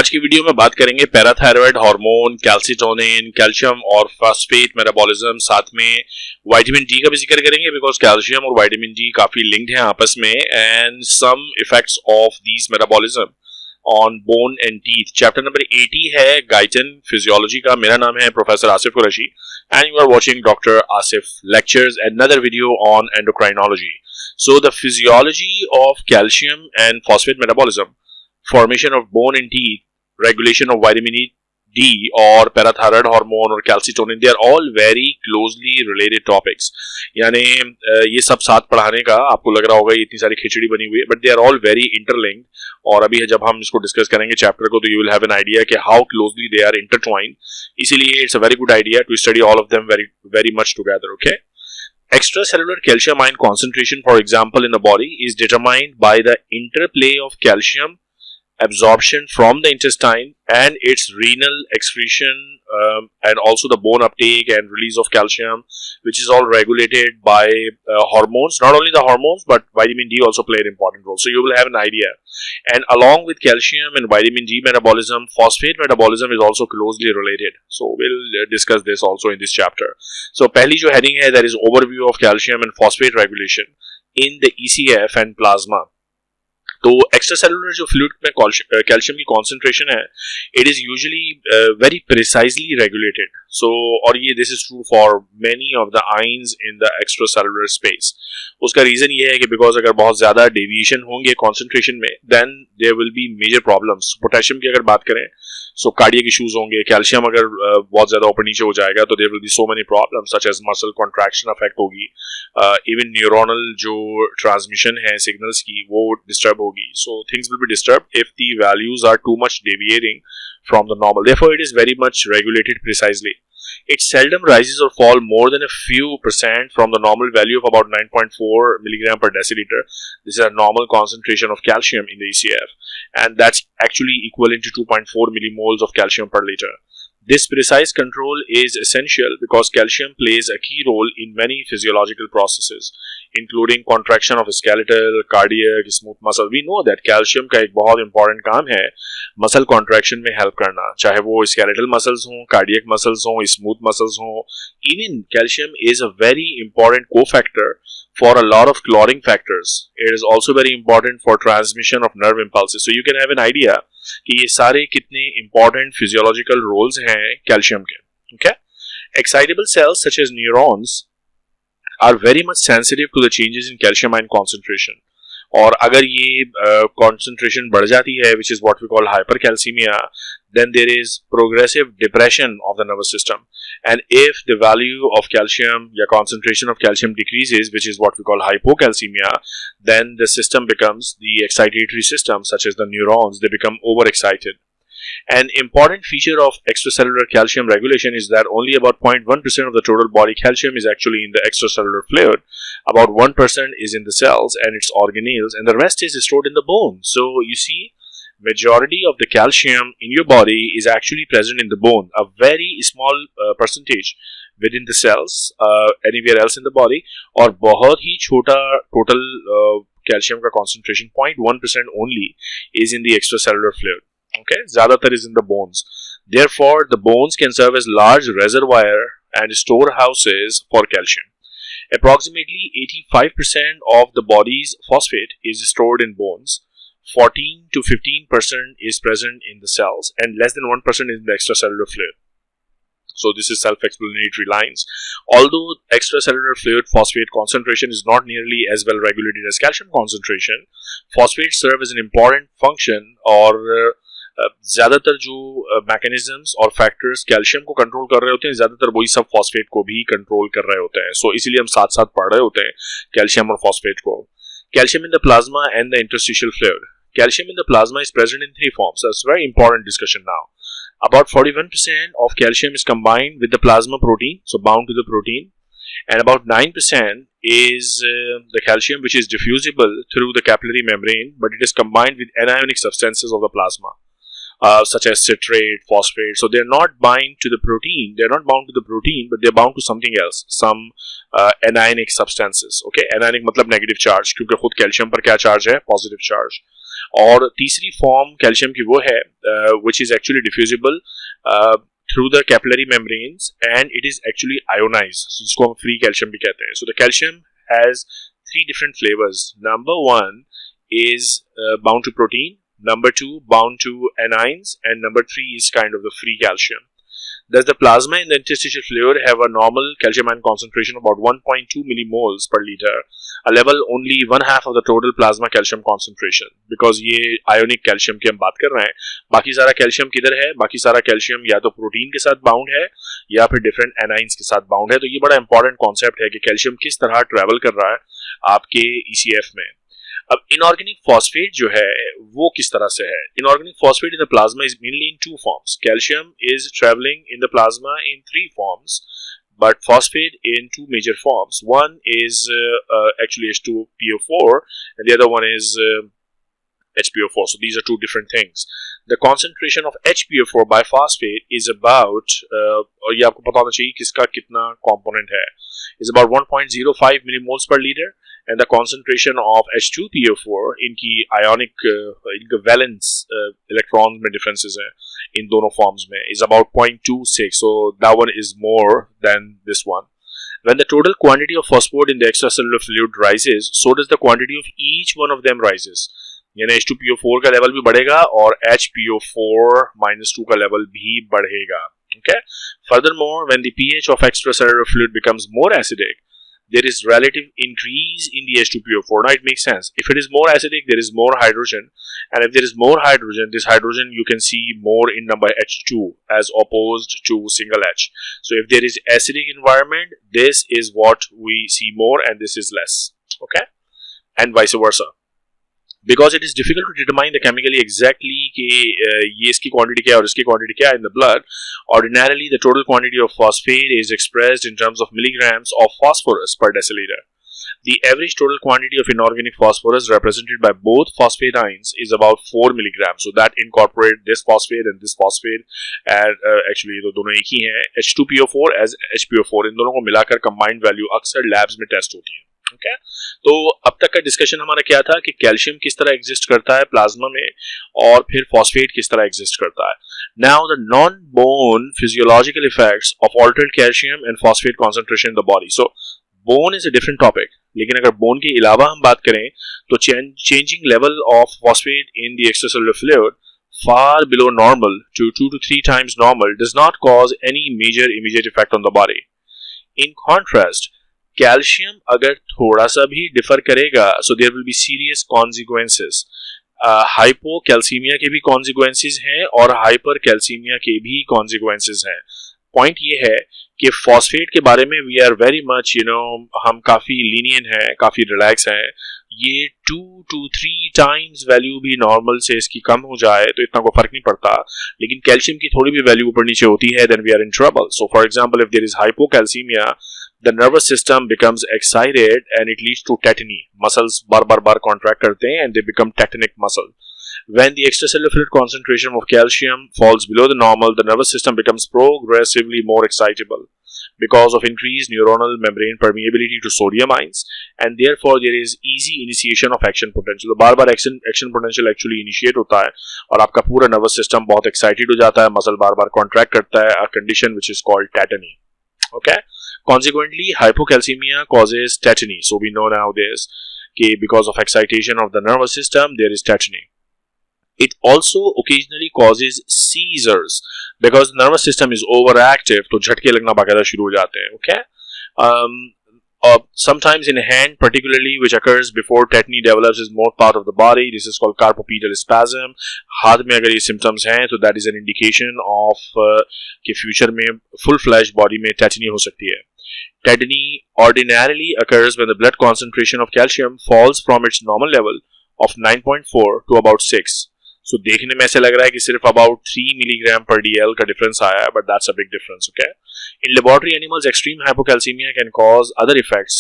आज की वीडियो में बात करेंगे पैराथायरॉयड हार्मोन, कैल्सिटोनिन, कैल्शियम और फॉस्फेट मेटाबॉलिज्म, साथ में विटामिन डी का भी जिक्र करेंगे बिकॉज कैल्शियम और विटामिन डी काफी लिंक्ड हैं आपस में, and some effects of these metabolism on bone and teeth. Chapter number 80 है गाइटन फिजियोलॉजी का। मेरा नाम है professor Asif Qureshi and you are watching doctor Asif lectures, another video on endocrinology. So the physiology of calcium and phosphate metabolism, formation of bone and teeth, regulation of vitamin D or parathyroid hormone or calcitonin, they are all very closely related topics. यानी ये सब साथ पढ़ाने का आपको लग रहा होगा ये इतनी सारी खिचड़ी बनी हुई है, but they are all very interlinked. और अभी जब हम इसको डिस्कस करेंगे चैप्टर को तो you will have an idea कि how closely they are intertwined. इसीलिए it's a very good idea to study all of them very much together. Okay. Extracellular calcium ion concentration, for example, in the body is determined by the interplay of calcium absorption from the intestine and its renal excretion, and also the bone uptake and release of calcium, which is all regulated by hormones. Not only the hormones, but vitamin D also play an important role. So you will have an idea. And along with calcium and vitamin D metabolism, phosphate metabolism is also closely related. So we'll discuss this also in this chapter. So पहली जो heading है, that is overview of calcium and phosphate regulation in the ECF and plasma. तो extracellular जो fluid में calcium की concentration है, it is usually very precisely regulated. So और ये this is true for many of the ions in the extracellular space. उसका reason ये है कि बिकॉज अगर बहुत ज्यादा डेविएशन होंगे कॉन्सेंट्रेशन में, then there will be major problems. Potassium की अगर बात करें सो कार्डियक इश्यूज होंगे. कैल्शियम अगर बहुत ज्यादा ऊपर नीचे हो जाएगा तो there will be so many problems such as muscle contraction affect होगी, इवन न्यूरोनल जो ट्रांसमिशन है सिग्नल्स की वो डिस्टर्ब होगी. So things will be disturb if the values are too much deviating from the normal. Therefore, it is very much regulated precisely. It seldom rises or fall more than a few percent from the normal value of about 9.4 milligram per deciliter. This is a normal concentration of calcium in the ECF, and that's actually equivalent to 2.4 millimoles of calcium per liter. This precise control is essential because calcium plays a key role in many physiological processes, including contraction of skeletal, cardiac, smooth muscle. We know that calcium का एक बहुत important काम है muscle contraction में help करना, चाहे वो skeletal muscles हों, cardiac muscles हों, smooth muscles हों. Even calcium is a very important cofactor for a lot of clotting factors. It is also very important for transmission of nerve impulses. So you can have an idea कि ये सारे कितने important physiological roles हैं calcium के. Okay? Excitable cells such as neurons are very much sensitive to the changes in calcium ion concentration. और अगर ये concentration बढ़ जाती है, which is what we call hypercalcemia, then there is progressive depression of the nervous system. And if the value of calcium या concentration of calcium decreases, which is what we call hypocalcemia, then the system becomes the excitatory system, such as the neurons, they become overexcited. An important feature of extracellular calcium regulation is that only about 0.1% of the total body calcium is actually in the extracellular fluid. About 1% is in the cells and its organelles, and the rest is stored in the bone. So you see, majority of the calcium in your body is actually present in the bone. A very small percentage within the cells, anywhere else in the body, और बहुत ही छोटा total calcium का concentration 0.1% only is in the extracellular fluid. Okay, ज़्यादातर is in the bones. Therefore, the bones can serve as large reservoir and storehouses for calcium. Approximately 85% of the body's phosphate is stored in bones. 14 to 15% is present in the cells, and less than 1% is in the extracellular fluid. So this is self-explanatory lines. Although extracellular fluid phosphate concentration is not nearly as well regulated as calcium concentration, phosphates serve as an important function, और ज्यादातर जो mechanisms और factors calcium को control कर रहे होते हैं, ज्यादातर वही सब फॉस्फेट को भी कंट्रोल कर रहे होते हैं. सो इसीलिए हम साथ साथ पढ़ रहे होते हैं कैल्शियम और फॉस्फेट को. Calcium in the plasma and the interstitial fluid. Calcium in the plasma is present in three forms. That's a very important discussion now. About 41% of calcium is combined with the plasma protein, so bound to the protein, and about 9% is the calcium which is diffusible through the capillary membrane, but it is combined with anionic substances of the plasma, such as citrate, phosphate. So they're not bound to the protein. They're not bound to the protein, but they're bound to something else, some anionic substances. Okay, anionic मतलब negative charge, क्योंकि खुद calcium पर क्या charge है? Positive charge. और तीसरी form calcium की वो है which is actually diffusible through the capillary membranes and it is actually ionized, so जिसको हम free calcium भी कहते हैं. So the calcium has three different flavors. Number one is bound to protein, number two bound to anions, and number three is kind of the free calcium. Does the plasma in the interstitial fluid have a normal calcium ion concentration of about 1.2 millimoles per liter, a level only one half of the total plasma calcium concentration? Because ये ionic calcium की हम बात कर रहे हैं, बाकी सारा calcium किधर है? बाकी सारा calcium या तो प्रोटीन के साथ बाउंड है या फिर different anions के साथ बाउंड है. तो ये बड़ा important concept है कि calcium किस तरह travel कर रहा है आपके ECF में. अब इनऑर्गेनिक फॉस्फेट जो है वो किस तरह से है? Inorganic phosphate in the plasma is mainly in two forms. Calcium is travelling in the plasma in three forms, but phosphate in two major forms. One is actually H2PO4 and the other one is HPO4. So these are two different things. The concentration of HPO4 by phosphate is about और ये आपको पता होना चाहिए किसका कितना component है, is about 1.05 millimoles per liter, and the concentration of H2PO4 इनकी ionic इनका valence electrons में differences हैं इन दोनों forms में is about 0.26. So that one is more than this one. When the total quantity of phosphate in the extracellular fluid rises, so does the quantity of each one of them rises. यानी H2PO4 का level भी बढ़ेगा और HPO4-2 का level भी बढ़ेगा. Okay. Furthermore, when the pH of extracellular fluid becomes more acidic, there is relative increase in the H2PO4. Now it makes sense. If it is more acidic, there is more hydrogen, and if there is more hydrogen, this hydrogen you can see more in number H2 as opposed to single H. So if there is acidic environment, this is what we see more, and this is less. Okay, and vice versa. Because it is difficult to determine the chemically exactly कि ये इसकी quantity क्या है और इसकी quantity क्या है in the blood. Ordinarily, the total quantity of phosphate is expressed in terms of milligrams of phosphorus per deciliter. The average total quantity of inorganic phosphorus represented by both phosphate ions is about 4 milligrams. So that incorporate this phosphate and this phosphate, and actually ये दोनों एक ही हैं. H2PO4 as HPO4 इन दोनों को मिलाकर combined value अक्सर labs में test होती है. Okay? तो अब तक का डिस्कशन हमारा क्या था कि कैल्शियम किस तरह एग्जिस्ट करता है प्लाज्मा में और फिर फॉस्फेट किस तरह एग्जिस्ट करता है. Now the non bone physiological effects of altered calcium and phosphate concentration in the body. So bone is a different topic, लेकिन अगर बोन के अलावा हम बात करें तो changing level of phosphate in the extracellular fluid far below normal to 2 to 3 times normal does not cause any major immediate effect on the body. In contrast, calcium अगर थोड़ा सा भी डिफर करेगा so there will be serious consequences. Hypocalcaemia के भी consequences हैं और hyper calcaemia के भी कॉन्सिक्वेंसेस हैं. पॉइंट ये है कि फॉस्फेट के बारे में वी आर वेरी मच हम काफ़ी लीनियन हैं, काफ़ी रिलैक्स हैं. ये 2 to 3 टाइम्स वैल्यू भी नॉर्मल से इसकी कम हो जाए तो इतना कोई फर्क नहीं पड़ता, लेकिन कैल्शियम की थोड़ी भी वैल्यू ऊपर नीचे होती है then we are in trouble. So for example, if there is hypocalcaemia, the nervous system becomes excited and it leads to tetany. Muscles bar contract करते हैं and they become tetanic muscle. When the extracellular fluid concentration of calcium falls below the normal, the nervous system becomes progressively more excitable because of increased neuronal membrane permeability to sodium ions, and therefore there is easy initiation of action potential. तो बार action potential actually initiate होता है और आपका पूरा nervous system बहुत excited हो जाता है, muscle बार contract करता है, a condition which is called tetany. Okay? Consequently, hypocalcemia causes tetany. So we know now this, because of excitation of the nervous system, there is tetany. It also occasionally causes seizures because the nervous system is overactive. तो झटके लगना बाकायदा शुरू हो जाते हैं. Okay? Sometimes in hand, particularly, which occurs before tetany develops, is more part of the body. This is called carpopedal spasm. हाथ में अगर ये symptoms हैं, तो that is an indication of कि future में full-fledged body में tetany हो सकती है. Tetany ordinarily occurs when the blood concentration of calcium falls from its normal level of 9.4 to about 6. So देखने में ऐसे लग रहा है कि सिर्फ about 3 milligram per dl का difference आया है, but that's a big difference. Okay? In laboratory animals, extreme hypocalcemia can cause other effects.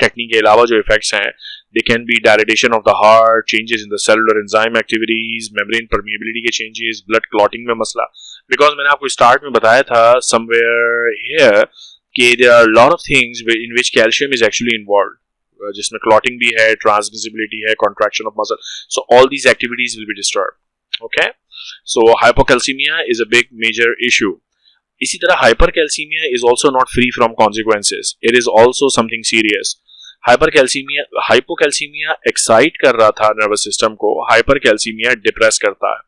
Tetany के अलावा जो effects हैं, they can be dilatation of the heart, changes in the cellular enzyme activities, membrane permeability के changes, blood clotting में मसला. Because मैंने आपको start में बताया था somewhere here कि there are a lot of things in which calcium is actually involved. जिसमें क्लॉटिंग भी है, ट्रांसमिसिबिलिटी है, contraction of muscle, so all these activities will be disturb. Okay, so hypocalcaemia is a big major issue. इसी तरह hypercalcaemia is also not free from consequences, it is also something serious. Hypocalcaemia excite कर रहा था nervous system को, hypercalcaemia depress करता है।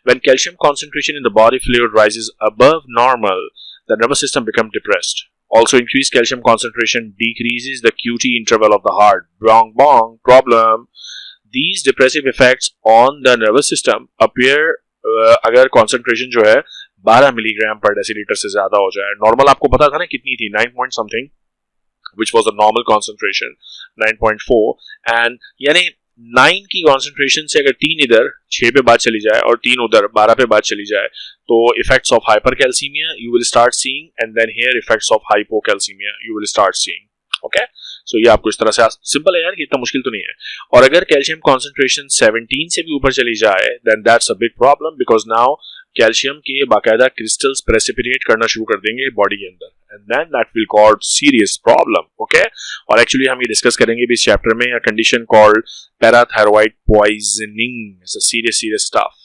When calcium concentration in the body fluid rises above normal, the nervous system becomes depressed. Also, increased calcium concentration decreases the QT interval of the heart. Bong bong problem. These depressive effects on the nervous system appear अगर concentration जो है 12 milligram पर decilitre से ज्यादा हो जाए। Normal आपको पता था ना कितनी थी, 9 point something, which was the normal concentration, 9.4, and यानी 9 की कॉन्सेंट्रेशन से अगर 3 इधर 6 पे बात चली जाए और 3 उधर 12 पे बात चली जाए, तो effects of hypercalcaemia you will start seeing, and then here effects of hypocalcaemia you will start seeing. Okay, so ये आपको इस तरह से सिंपल है यार, इतना मुश्किल तो नहीं है। और अगर कैल्शियम कॉन्सेंट्रेशन 17 से भी ऊपर चली जाए, then that's a big problem, because now calcium के बाकायदा क्रिस्टल्स प्रेसिपिटेट करना शुरू कर देंगे बॉडी के अंदर, and then that will cause serious problem. Okay, और एक्चुअली हम ये डिस्कस करेंगे भी इस चैप्टर में, a condition called parathyroid poisoning. It's a serious stuff.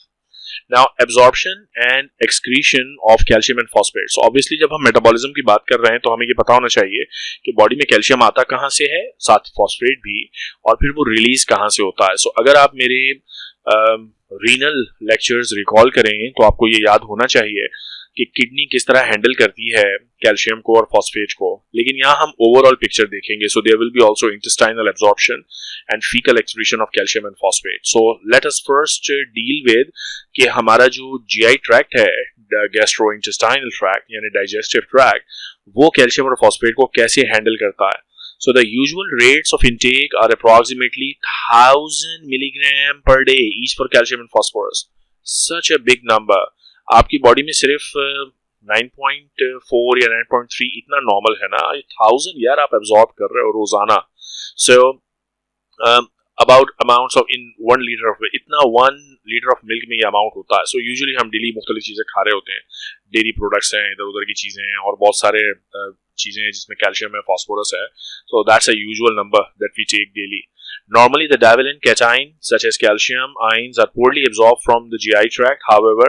Now, absorption and excretion of calcium and phosphate. So obviously जब हम मेटाबॉलिज्म की बात कर रहे हैं तो हमें ये पता होना चाहिए कि बॉडी में कैल्शियम आता कहाँ से है, साथ फॉस्फेट भी, और फिर वो रिलीज कहाँ से होता है। सो अगर आप मेरे रीनल लेक्चर्स रिकॉल करें तो आपको ये याद होना चाहिए कि किडनी किस तरह हैंडल करती है कैल्शियम को और फॉस्फेट को, लेकिन यहाँ हम ओवरऑल पिक्चर देखेंगे। So there will be also intestinal absorption and faecal excretion of calcium and phosphate. So let us first deal with कि हमारा जो जीआई ट्रैक्ट है, गैस्ट्रोइंटेस्टाइनल ट्रैक्ट यानी डाइजेस्टिव ट्रैक्ट, वो कैल्शियम और फॉस्फेट को कैसे हैंडल करता है। So the usual rates of intake are approximately 1000 milligram per day each for calcium and phosphorus. Such a big number. आपकी बॉडी में सिर्फ 9.4 या 9.3 इतना नॉर्मल है ना, 1000 यार आप एब्जॉर्ब कर रहे हो रोजाना। So about amounts of in 1 liter of इतना 1 लीटर ऑफ मिल्क में ये अमाउंट होता है। सो यूजुअली हम डेली मुख्तलिफ चीज़ें खा रहे होते हैं, डेयरी प्रोडक्ट्स हैं, इधर उधर की चीज़ें हैं, और बहुत सारे चीज़ें हैं जिसमें कैल्शियम है, फॉस्फोरस है। So that's a usual number that we take daily. Normally the divalent cation such as calcium ions are poorly absorbed from the GI tract. However,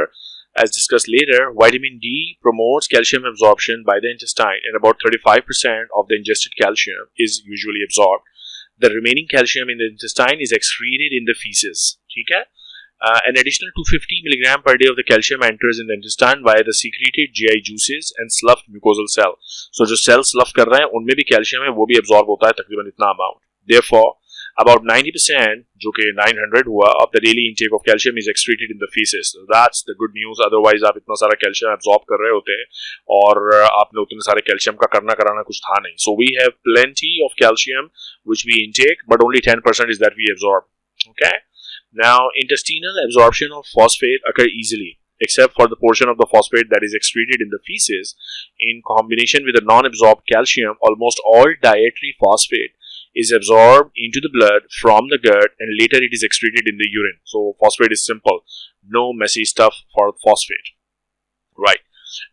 as discussed later, vitamin D promotes calcium absorption by the intestine, and about 35% of the ingested calcium is usually absorbed. The remaining calcium in the intestine is excreted in the feces. ठीक है? An additional 250 milligram per day of the calcium enters in the intestine via the secreted GI juices and sloughed mucosal cell. So जो cell स्लफ कर रहे हैं उनमें भी calcium है, वो भी एब्जॉर्ब होता है तकरीबन इतना अमाउंट। Therefore, about 90% जो कि 900 हुआ of the daily intake of calcium is excreted in the feces. So that's the good news. Otherwise आप इतना सारा कैल्शियम एब्जॉर्ब कर रहे होते हैं और आपने उतने सारे कैल्शियम का करना कराना कुछ था नहीं। So we have plenty of calcium which we intake, but only 10% is that we absorb. Okay. Now, intestinal absorption of phosphate occur easily, except for the portion of the phosphate that is excreted in the feces. In combination with the non-absorbed calcium, almost all dietary phosphate is absorbed into the blood from the gut, and later it is excreted in the urine. So, phosphate is simple. No messy stuff for phosphate. Right.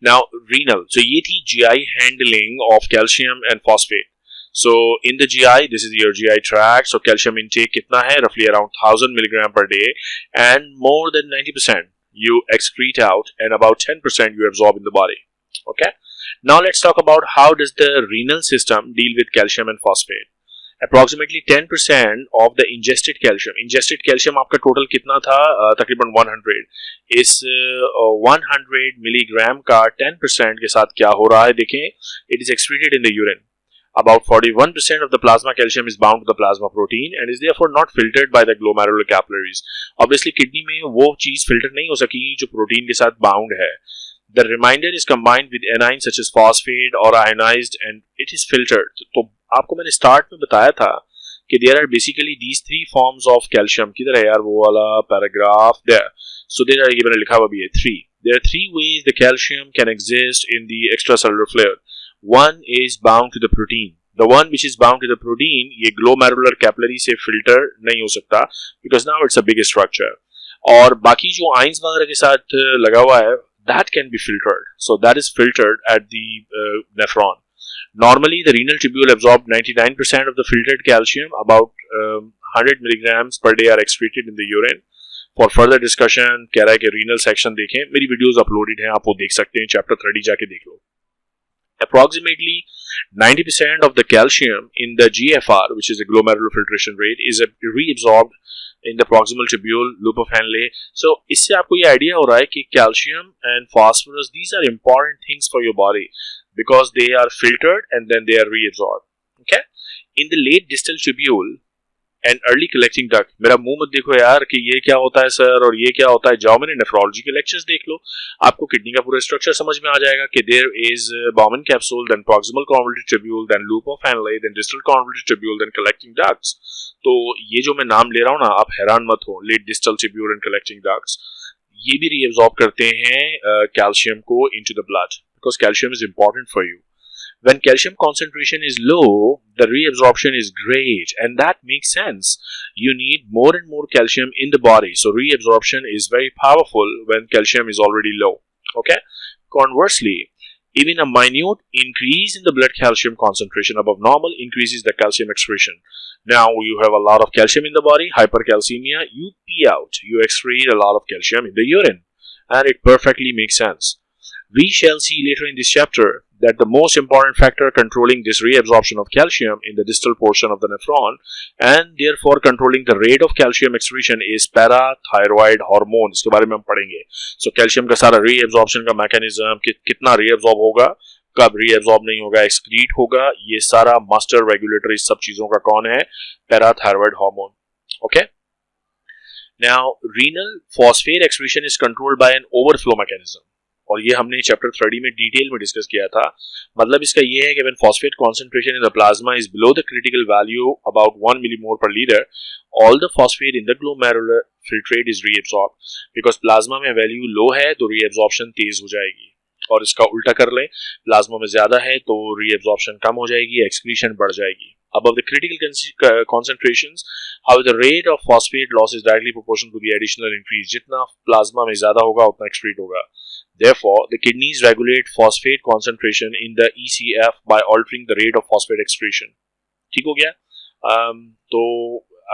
Now, renal. So, ये थी GI handling of calcium and phosphate. So in the GI, this is your GI tract. So calcium intake कितना है? Roughly around 1000 milligram per day, and more than 90% you excrete out, and about 10% you absorb in the body. Okay. Now let's talk about how does the renal system deal with calcium and phosphate. Approximately 10% of the ingested calcium आपका total कितना था? तकरीबन 100. इस 100 milligram का 10% के साथ क्या हो रहा है देखें, it is excreted in the urine. About 41% of the plasma calcium is bound to the plasma protein and is therefore not filtered by the glomerular capillaries. Obviously, kidney में वो चीज filter नहीं हो सकी जो प्रोटीन के साथ bound है. The remainder is combined with anions such as phosphate or ionized and it is filtered. तो आपको मैंने start में बताया था कि there are basically these 3 forms of calcium. किधर है यार वो वाला paragraph there. So there are ये मैंने लिखा हुआ भी है 3. There are 3 ways the calcium can exist in the extracellular fluid. One is bound to the protein. The one which is bound to the protein, ये glomerular capillary से filter नहीं हो सकता because now it's a big structure. और बाकी जो ions वगैरह के साथ लगा हुआ है, that can be filtered. So that is filtered at the nephron. Normally, the renal tubule absorbs 99% of the filtered calcium. About 100 milligrams per day are excreted in the urine. For further discussion, कह रहा है कि renal section देखें. मेरी videos uploaded हैं, आप वो देख सकते हैं. Chapter 30 जाके देख लो. Approximately 90% of the calcium in the GFR, which is the glomerular filtration rate, is reabsorbed in the proximal tubule, loop of Henle. So, इससे आपको ये idea हो रहा है कि calcium and phosphorus, these are important things for your body because they are filtered and then they are reabsorbed. Okay? In the late distal tubule and early collecting duct, मेरा मुंह मत देखो यार कि ये क्या होता है सर और ये क्या होता है. जाओ मेरे नेफ्रोलॉजी के लेक्चर्स देख लो, आपको किडनी का पूरा स्ट्रक्चर समझ में आ जाएगा कि देयर इज Bowman capsule, then proximal convoluted tubule, then loop of Henle, then distal convoluted tubule, then collecting ducts. तो ये जो मैं नाम ले रहा हूँ ना, आप हैरान मत हो. Late distal tubule and collecting ducts, ये भी रीअब्सॉर्ब करते हैं कैल्शियम को into the blood because calcium is important for you. When calcium concentration is low, the reabsorption is great, and that makes sense. You need more and more calcium in the body, so reabsorption is very powerful when calcium is already low. Okay? Conversely, even a minute increase in the blood calcium concentration above normal increases the calcium excretion. Now you have a lot of calcium in the body, hypercalcemia, you pee out, you excrete a lot of calcium in the urine, and it perfectly makes sense. We shall see later in this chapter that the most important factor controlling this reabsorption of calcium in the distal portion of the nephron and therefore controlling the rate of calcium excretion is parathyroid hormone. इसके बारे में हम पढ़ेंगे. So calcium का सारा reabsorption का mechanism, कितना reabsorb होगा, कब reabsorb नहीं होगा, excrete होगा, ये सारा master regulator इस सब चीजों का कौन है? Parathyroid hormone. Okay? Now renal phosphate excretion is controlled by an overflow mechanism. और ये हमने चैप्टर 30 में डिटेल में डिस्कस किया था. मतलब इसका ये है कि when phosphate concentration in the plasma is below the critical value about 1 millimole per litre, all the phosphate in the glomerular filtrate is reabsorbed. Because plasma में वैल्यू लो है तो रीअब्सॉर्प्शन तेज हो जाएगी, और इसका उल्टा कर लें, प्लाज्मा में ज्यादा है तो रीअब्सॉर्प्शन कम हो जाएगी, एक्सक्रीशन बढ़ जाएगी. Above the critical concentrations, how the rate of phosphate loss is directly proportional to the additional increase. जितना प्लाज्मा में ज्यादा होगा उतना एक्सक्रीट होगा. Therefore, the kidneys regulate phosphate concentration in the ECF by altering the rate of phosphate excretion. ठीक हो गया? तो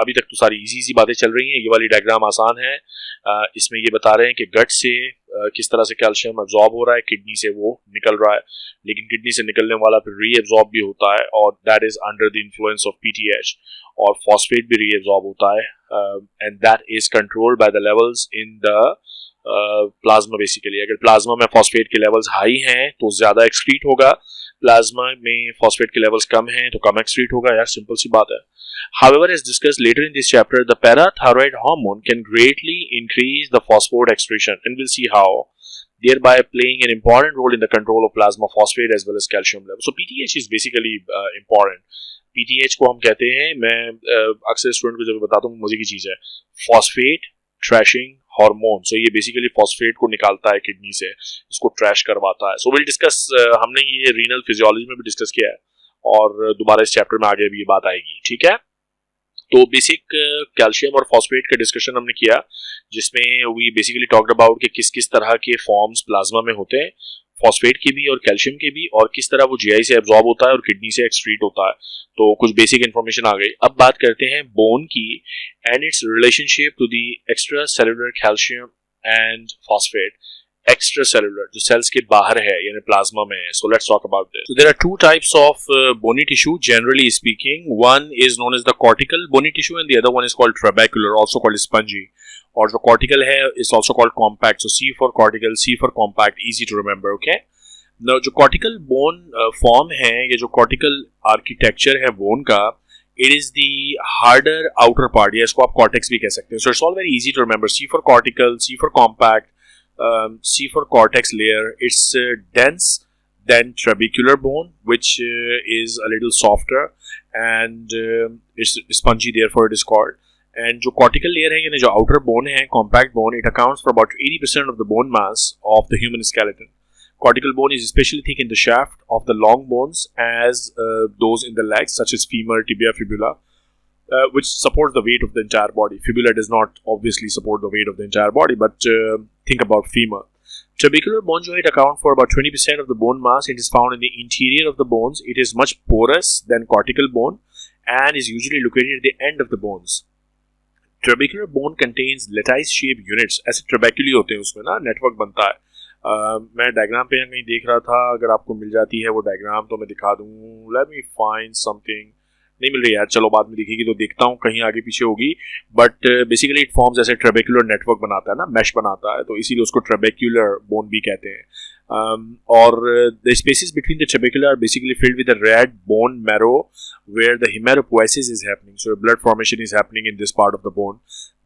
अभी तक तो सारी इजी बातें चल रही हैं. ये वाली डायग्राम आसान है. इसमें ये बता रहे हैं कि गट से किस तरह से कैल्शियम अब्जॉर्ब हो रहा है, किडनी से वो निकल रहा है, लेकिन किडनी से निकलने वाला फिर रीअब्जॉर्ब भी होता है, और that is under the influence of PTH. और फॉस्फेट भी रीअब्जॉर्ब होता है, and that is controlled by the levels in the plasma. Basically अगर प्लाज्मा में फॉस्फेट के लेवल्स हाई हैं तो ज्यादा एक्सक्रीट होगा, प्लाज्मा में फॉस्फेट के लेवल्स कम हैं तो कम एक्सक्रीट होगा. यार सिंपल सी बात है. However, as discussed later in this chapter, the parathyroid hormone can greatly increase the phosphate excretion, and we'll see how, thereby playing an important role in the control of plasma phosphate as well as calcium level. So PTH is basically important. PTH को हम कहते हैं, मैं अक्सर student को जब बताता हूँ मजे की चीज है, फॉस्फेट ट्रैशिंग हार्मोन. सो ये बेसिकली फॉस्फेट को निकालता है किडनी से, इसको ट्रैश करवाता है. सो विल डिस्कस, हमने ये रीनल फिजियोलॉजी में भी डिस्कस किया है और दोबारा इस चैप्टर में आगे भी ये बात आएगी. ठीक है? तो बेसिक कैल्शियम और फॉस्फेट का डिस्कशन हमने किया, जिसमें वी बेसिकली टॉक्ड अबाउट कि किस किस तरह के फॉर्म्स प्लाज्मा में होते हैं, फॉस्फेट के भी और कैल्शियम के भी, और किस तरह वो जीआई से एब्जॉर्ब होता है और किडनी से एक्सक्रीट होता है. तो कुछ बेसिक इन्फॉर्मेशन आ गई. अब बात करते हैं बोन की and its relationship to the extra cellular calcium and phosphate. Extra cellular जो सेल्स के बाहर है यानी प्लाज्मा में है. So let's talk about this. So there are two types of bony tissue generally speaking. One is known as the cortical bony tissue and the other one is called trabecular, also called spongy. और जो cortical है is also called compact. So C for cortical, C for compact, easy to remember. Okay. Now जो cortical bone form है, ये जो cortical architecture है bone का, it is the harder outer part. या इसको आप cortex भी कह सकते हैं. So it's all very easy to remember. C for cortical, C for compact. C for cortex layer. It's dense than trabecular bone, which is a little softer, and it's spongy, therefore it is called. And जो cortical layer है यानी जो outer bone है, compact bone, it accounts for about 80% of the bone mass of the human skeleton. Cortical bone is especially thick in the shaft of the long bones, as those in the legs, such as femur, tibia, fibula. Which supports the weight of the entire body. Fibula does not obviously support the weight of the entire body, but think about femur. Trabecular bone joint account for about 20% of the bone mass. It is found in the interior of the bones. It is much porous than cortical bone and is usually located at the end of the bones. Trabecular bone contains lattice-shaped units. ऐसे ट्रेबेक्यूली होते हैं, उसमें ना network बनता है. मैं diagram पे कहीं देख रहा था, अगर आपको मिल जाती है वो डायग्राम तो मैं दिखा दूँ. Let me find something. नहीं मिल रही यार, चलो बाद में दिखेगी तो देखता हूँ, कहीं आगे पीछे होगी. बट बेसिकली इट फॉर्म्स ऐसे ट्रेबेक्युलर नेटवर्क बनाता है ना, मैश बनाता है, तो इसीलिए उसको ट्रेबेक्युलर बोन भी कहते हैं. और the spaces between the trabecular are basically filled with the red bone marrow where the hematopoiesis is happening. So blood formation is happening in this part of the bone.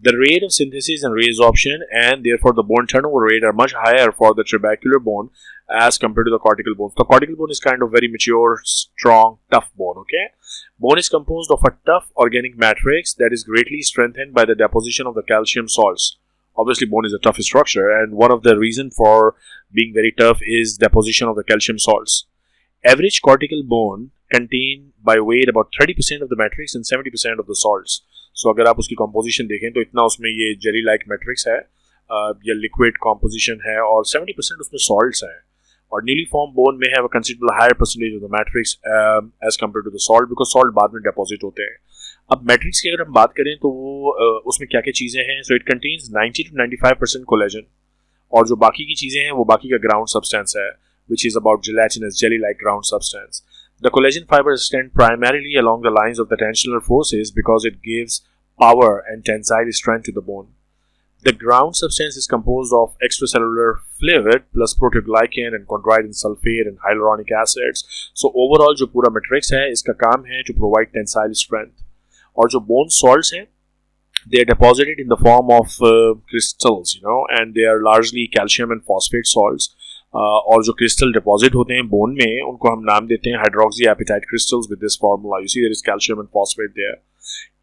The rate of synthesis and resorption and therefore the bone turnover rate are much higher for the trabecular bone as compared to the cortical bone. The cortical bone is kind of very mature, strong, tough bone. Okay, bone is composed of a tough organic matrix that is greatly strengthened by the deposition of the calcium salts. Obviously, bone is a tough structure, and one of the reasons for being very tough is deposition of the calcium salts. Average cortical bone contain by weight about 30% of the matrix and 70% of the salts. So अगर आप उसकी composition देखें तो इतना उसमें ये jelly like matrix है या liquid composition है और 70% उसमें salts हैं. और newly formed bone may have a considerable higher percentage of the matrix as compared to the salt because salt बाद में deposit होते हैं. अब matrix की अगर हम बात करें तो वो उसमें क्या क्या चीज़ें हैं. So it contains 90 to 95% collagen और जो बाकी की चीज़ें हैं वो बाकी का ground substance है, which is about gelatinous jelly-like ground substance. The collagen fibers extend primarily along the lines of the tensional forces because it gives power and tensile strength to the bone. The ground substance is composed of extracellular fluid plus proteoglycan and chondroitin sulfate and hyaluronic acids. So overall जो पूरा matrix है इसका काम है to provide tensile strength. और जो bone salts हैं they are deposited in the form of crystals, and they are largely calcium and phosphate salts. और जो क्रिस्टल डिपॉजिट होते हैं बोन में उनको हम नाम देते हैं hydroxyapatite crystals with this formula. You see there is calcium and phosphate there.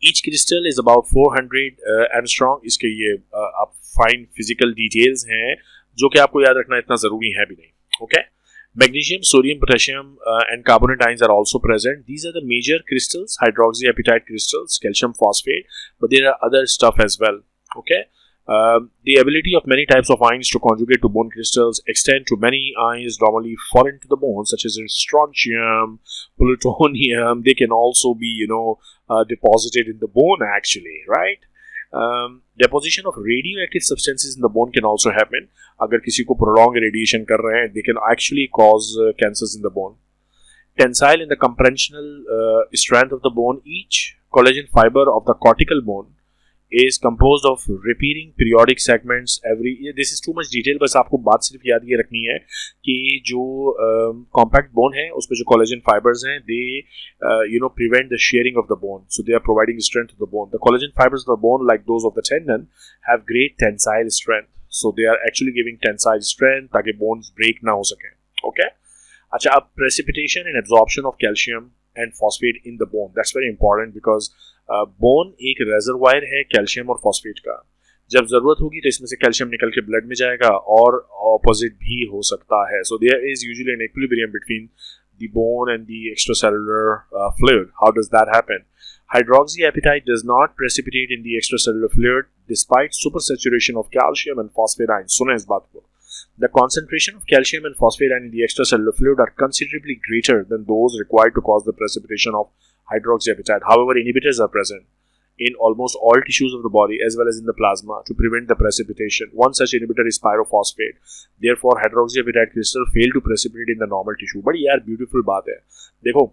Each crystal is about 400 angstrom. इसके ये आप फाइन फिजिकल डिटेल्स हैं जो कि आपको याद रखना इतना ज़रूरी है भी नहीं. Okay, magnesium, sodium, potassium and carbonate ions are also present. These are the major crystals, hydroxyapatite crystals, calcium phosphate, but there are other stuff as well. Okay. The ability of many types of ions to conjugate to bone crystals extend to many ions normally foreign to the bone, such as strontium, plutonium. They can also be, deposited in the bone actually, right? Deposition of radioactive substances in the bone can also happen. अगर किसी को prolonged radiation कर रहे हैं, they can actually cause cancers in the bone. Tensile in the compressional strength of the bone. Each collagen fiber of the cortical bone is composed of repeating periodic segments every. This is too much detail, बस आपको बात सिर्फ याद ये रखनी है कि जो compact bone है उसमें जो collagen fibers हैं they prevent the shearing of the bone, so they are providing strength to the bone. The collagen fibers of the bone, like those of the tendon, have great tensile strength, so they are actually giving tensile strength ताकि bones break ना हो सकें. Okay. अच्छा, अब precipitation and absorption of calcium and phosphate in the bone, that's very important because bone एक reservoir है calcium और phosphate का. जब जरूरत होगी तो इसमें से कैल्शियम निकल के ब्लड में जाएगा और ऑपोजिट भी हो सकता है. So there is usually an equilibrium between the bone and the extracellular fluid. How does that happen? Hydroxyapatite does not precipitate in the extracellular fluid despite supersaturation of calcium and phosphate ions. सुने इस बात को. The concentration of calcium and phosphate ions in the extracellular fluid are considerably greater than those required to cause the precipitation of hydroxyapatite. However, inhibitors are present in almost all tissues of the body as well as in the plasma to prevent the precipitation. One such inhibitor is pyrophosphate. Therefore, hydroxyapatite crystal fail to precipitate in the normal tissue. बड़ी यार beautiful बात है. देखो,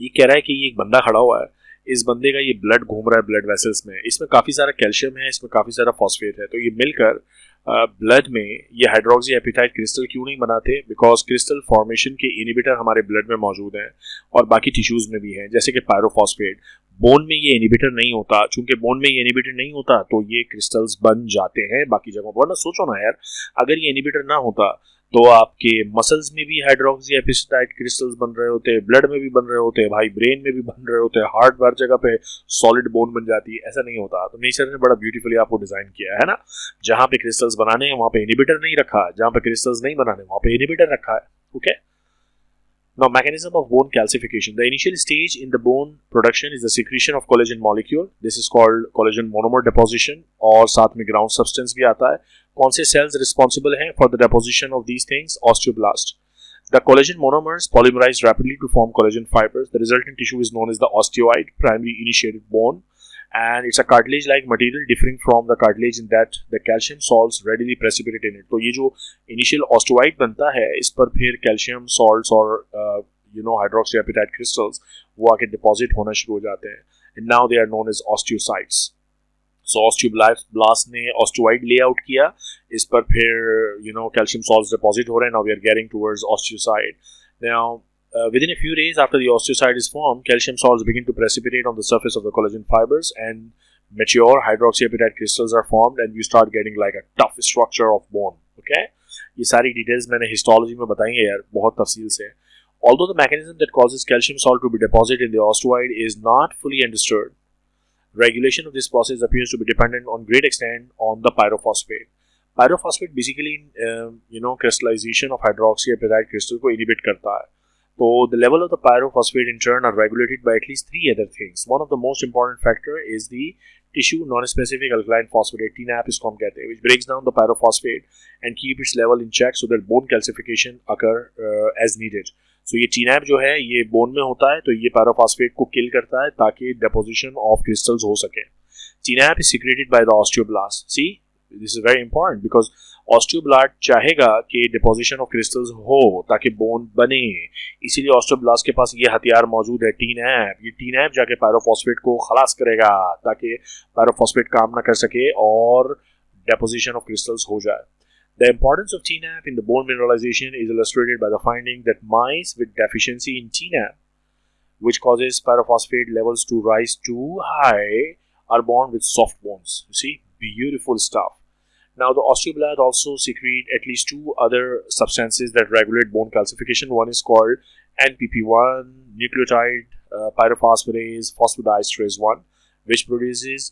ये कह रहा है कि ये एक बंदा खड़ा हुआ है, इस बंदे का ये ब्लड घूम रहा है ब्लड वेसल्स में, इसमें काफ़ी सारा कैल्शियम है, इसमें काफ़ी सारा फॉस्फेट है, तो ये मिलकर ब्लड में ये हाइड्रोक्सी एपिटाइट क्रिस्टल क्यों नहीं बनाते? बिकॉज क्रिस्टल फॉर्मेशन के इनिबिटर हमारे ब्लड में मौजूद हैं और बाकी टिश्यूज़ में भी हैं, जैसे कि पायरोफॉस्फेट. बोन में ये इनिबिटर नहीं होता, चूंकि बोन में ये इनिबिटर नहीं होता तो ये क्रिस्टल्स बन जाते हैं बाकी जगहों पर. वरना सोचो ना यार, अगर ये इनिबिटर ना होता तो आपके मसल्स में भी हाइड्रोक्सी एपिटाइट क्रिस्टल्स बन रहे होते, ब्लड में भी बन रहे होते, भाई ब्रेन में भी बन रहे होते, हार्ट हर जगह पे सॉलिड बोन बन जाती है. ऐसा नहीं होता. तो नेचर ने बड़ा ब्यूटीफुली आपको डिजाइन किया है ना. जहाँ पे क्रिस्टल्स बनाने हैं वहाँ पे इनिबिटर नहीं रखा, जहाँ पे क्रिस्टल्स नहीं बनाने वहाँ पे इनिबिटर रखा है. Okay, Now, mechanism of bone calcification. The initial stage in the bone production is the secretion of collagen molecule. This is called collagen monomer deposition, और साथ में ground substance भी आता है. कौन से cells responsible हैं for the deposition of these things? Osteoblast. The collagen monomers polymerize rapidly to form collagen fibers. The resulting tissue is known as the osteoid, primary initiated bone, and it's a cartilage-like material differing from the cartilage in that the calcium salts readily precipitate in it. तो ये जो initial osteoid बनता है, इस पर फिर calcium salts और hydroxyapatite crystals वो आके deposit होना शुरू हो जाते हैं. And now they are known as osteocytes. So osteoblast ने osteoid layout किया, इस पर फिर calcium salts deposit हो रहे हैं. Now we are getting towards osteocyte. Now within a few days after the osteocyte is formed, calcium salts begin to precipitate on the surface of the collagen fibers, and mature hydroxyapatite crystals are formed, and you start getting like a tough structure of bone. Okay, ये सारी details मैंने histology में बताई हैं यार, बहुत तफसील से. Although the mechanism that causes calcium salt to be deposited in the osteoid is not fully understood, regulation of this process appears to be dependent on great extent on the pyrophosphate. Pyrophosphate basically crystallization of hydroxyapatite crystal को inhibit करता है. So the level of the pyrophosphate in turn are regulated by at least three other things. One of the most important factor is the tissue non-specific alkaline phosphatase, TNAP इसको हम कहते हैं, which breaks down the pyrophosphate and keep its level in check so that bone calcification occur as needed. So ये TNAP जो है ये bone में होता है, तो ये pyrophosphate को kill करता है ताकि deposition of crystals हो सके. TNAP is secreted by the osteoblast. See, this is very important because osteoblast चाहेगा कि डिपोजिशन ऑफ क्रिस्टल्स हो ताकि बोन बने, इसीलिए ऑस्टियोब्लास्ट के पास ये हथियार मौजूद है, TNAP. ये TNAP जाके पायरोफॉस्फेट को खलास करेगा ताकि पायरोफॉस्फेट काम ना कर सके और डिपोजिशन ऑफ क्रिस्टल्स हो जाए. The importance of TNAP in the bone mineralization is illustrated by the finding that mice with deficiency in TNAP, which causes pyrophosphate levels to rise too high, are born with soft bones. You see, beautiful stuff. Now, the osteoblast also secrete at least two other substances that regulate bone calcification. One is called NPP1, nucleotide pyrophosphorase phosphodiesterase 1, which produces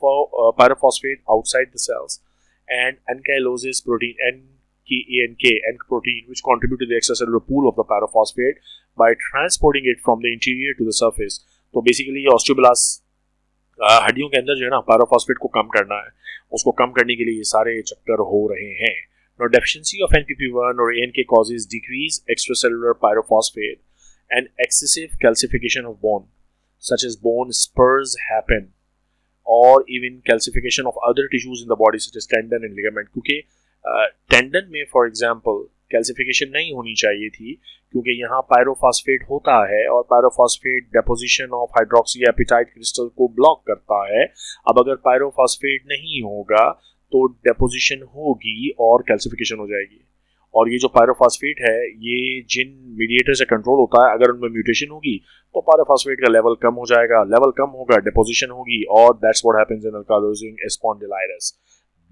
pyrophosphate outside the cells, and ankylosing protein NK protein, which contribute to the extracellular pool of the pyrophosphate by transporting it from the interior to the surface. So basically, osteoblast हड्डियों के अंदर जो है ना pyrophosphate को कम करना है, उसको कम करने के लिए ये सारे चक्कर हो रहे हैं. Now, deficiency of NPP1 or ANK causes decreased extracellular pyrophosphate and excessive calcification of bone, such as bone spurs happen, or even calcification of other tissues in the body such as tendon and ligament. क्योंकि tendon में for example calcification नहीं होनी चाहिए थी क्योंकि यहाँ pyrophosphate होता है और पायरोफॉस्फेट डेपोजिशन ऑफ हाइड्रोक्सीएपिटाइट क्रिस्टल को ब्लॉक करता है. अब अगर पायरोफॉस्फेट नहीं होगा तो डेपोजिशन होगी और कैल्सिफिकेशन हो जाएगी. और ये जो पायरोफॉस्फेट है ये जिन मीडिएटर से कंट्रोल होता है, अगर उनमें म्यूटेशन होगी तो पायरोफॉस्फेट का लेवल कम हो जाएगा, लेवल कम होगा, डेपोजिशन होगी, और that's what happens in ankylosing spondylitis.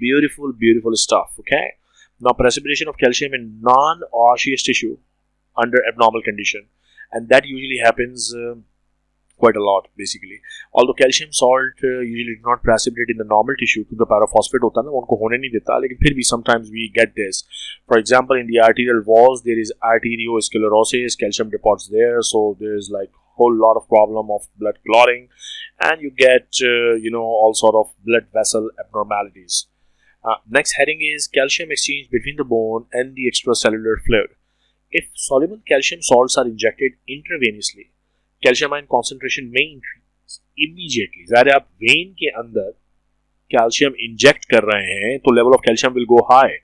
Beautiful stuff. Okay. Now, precipitation of calcium in non-osseous tissue under abnormal condition, and that usually happens quite a lot basically. Although calcium salt usually do not precipitate in the normal tissue क्योंकि pyrophosphate होता है ना, उनको होने नहीं देता, लेकिन फिर भी sometimes we get this. For example, in the arterial walls there is arteriosclerosis, calcium deposits there, so there is like whole lot of problem of blood clotting, and you get all sort of blood vessel abnormalities. Next heading is calcium exchange between the bone and the extracellular fluid. If soluble calcium salts are injected intravenously, calcium ion concentration may increase immediately. ज़ाहिर आप vein के अंदर calcium inject कर रहे हैं तो level of calcium will go high.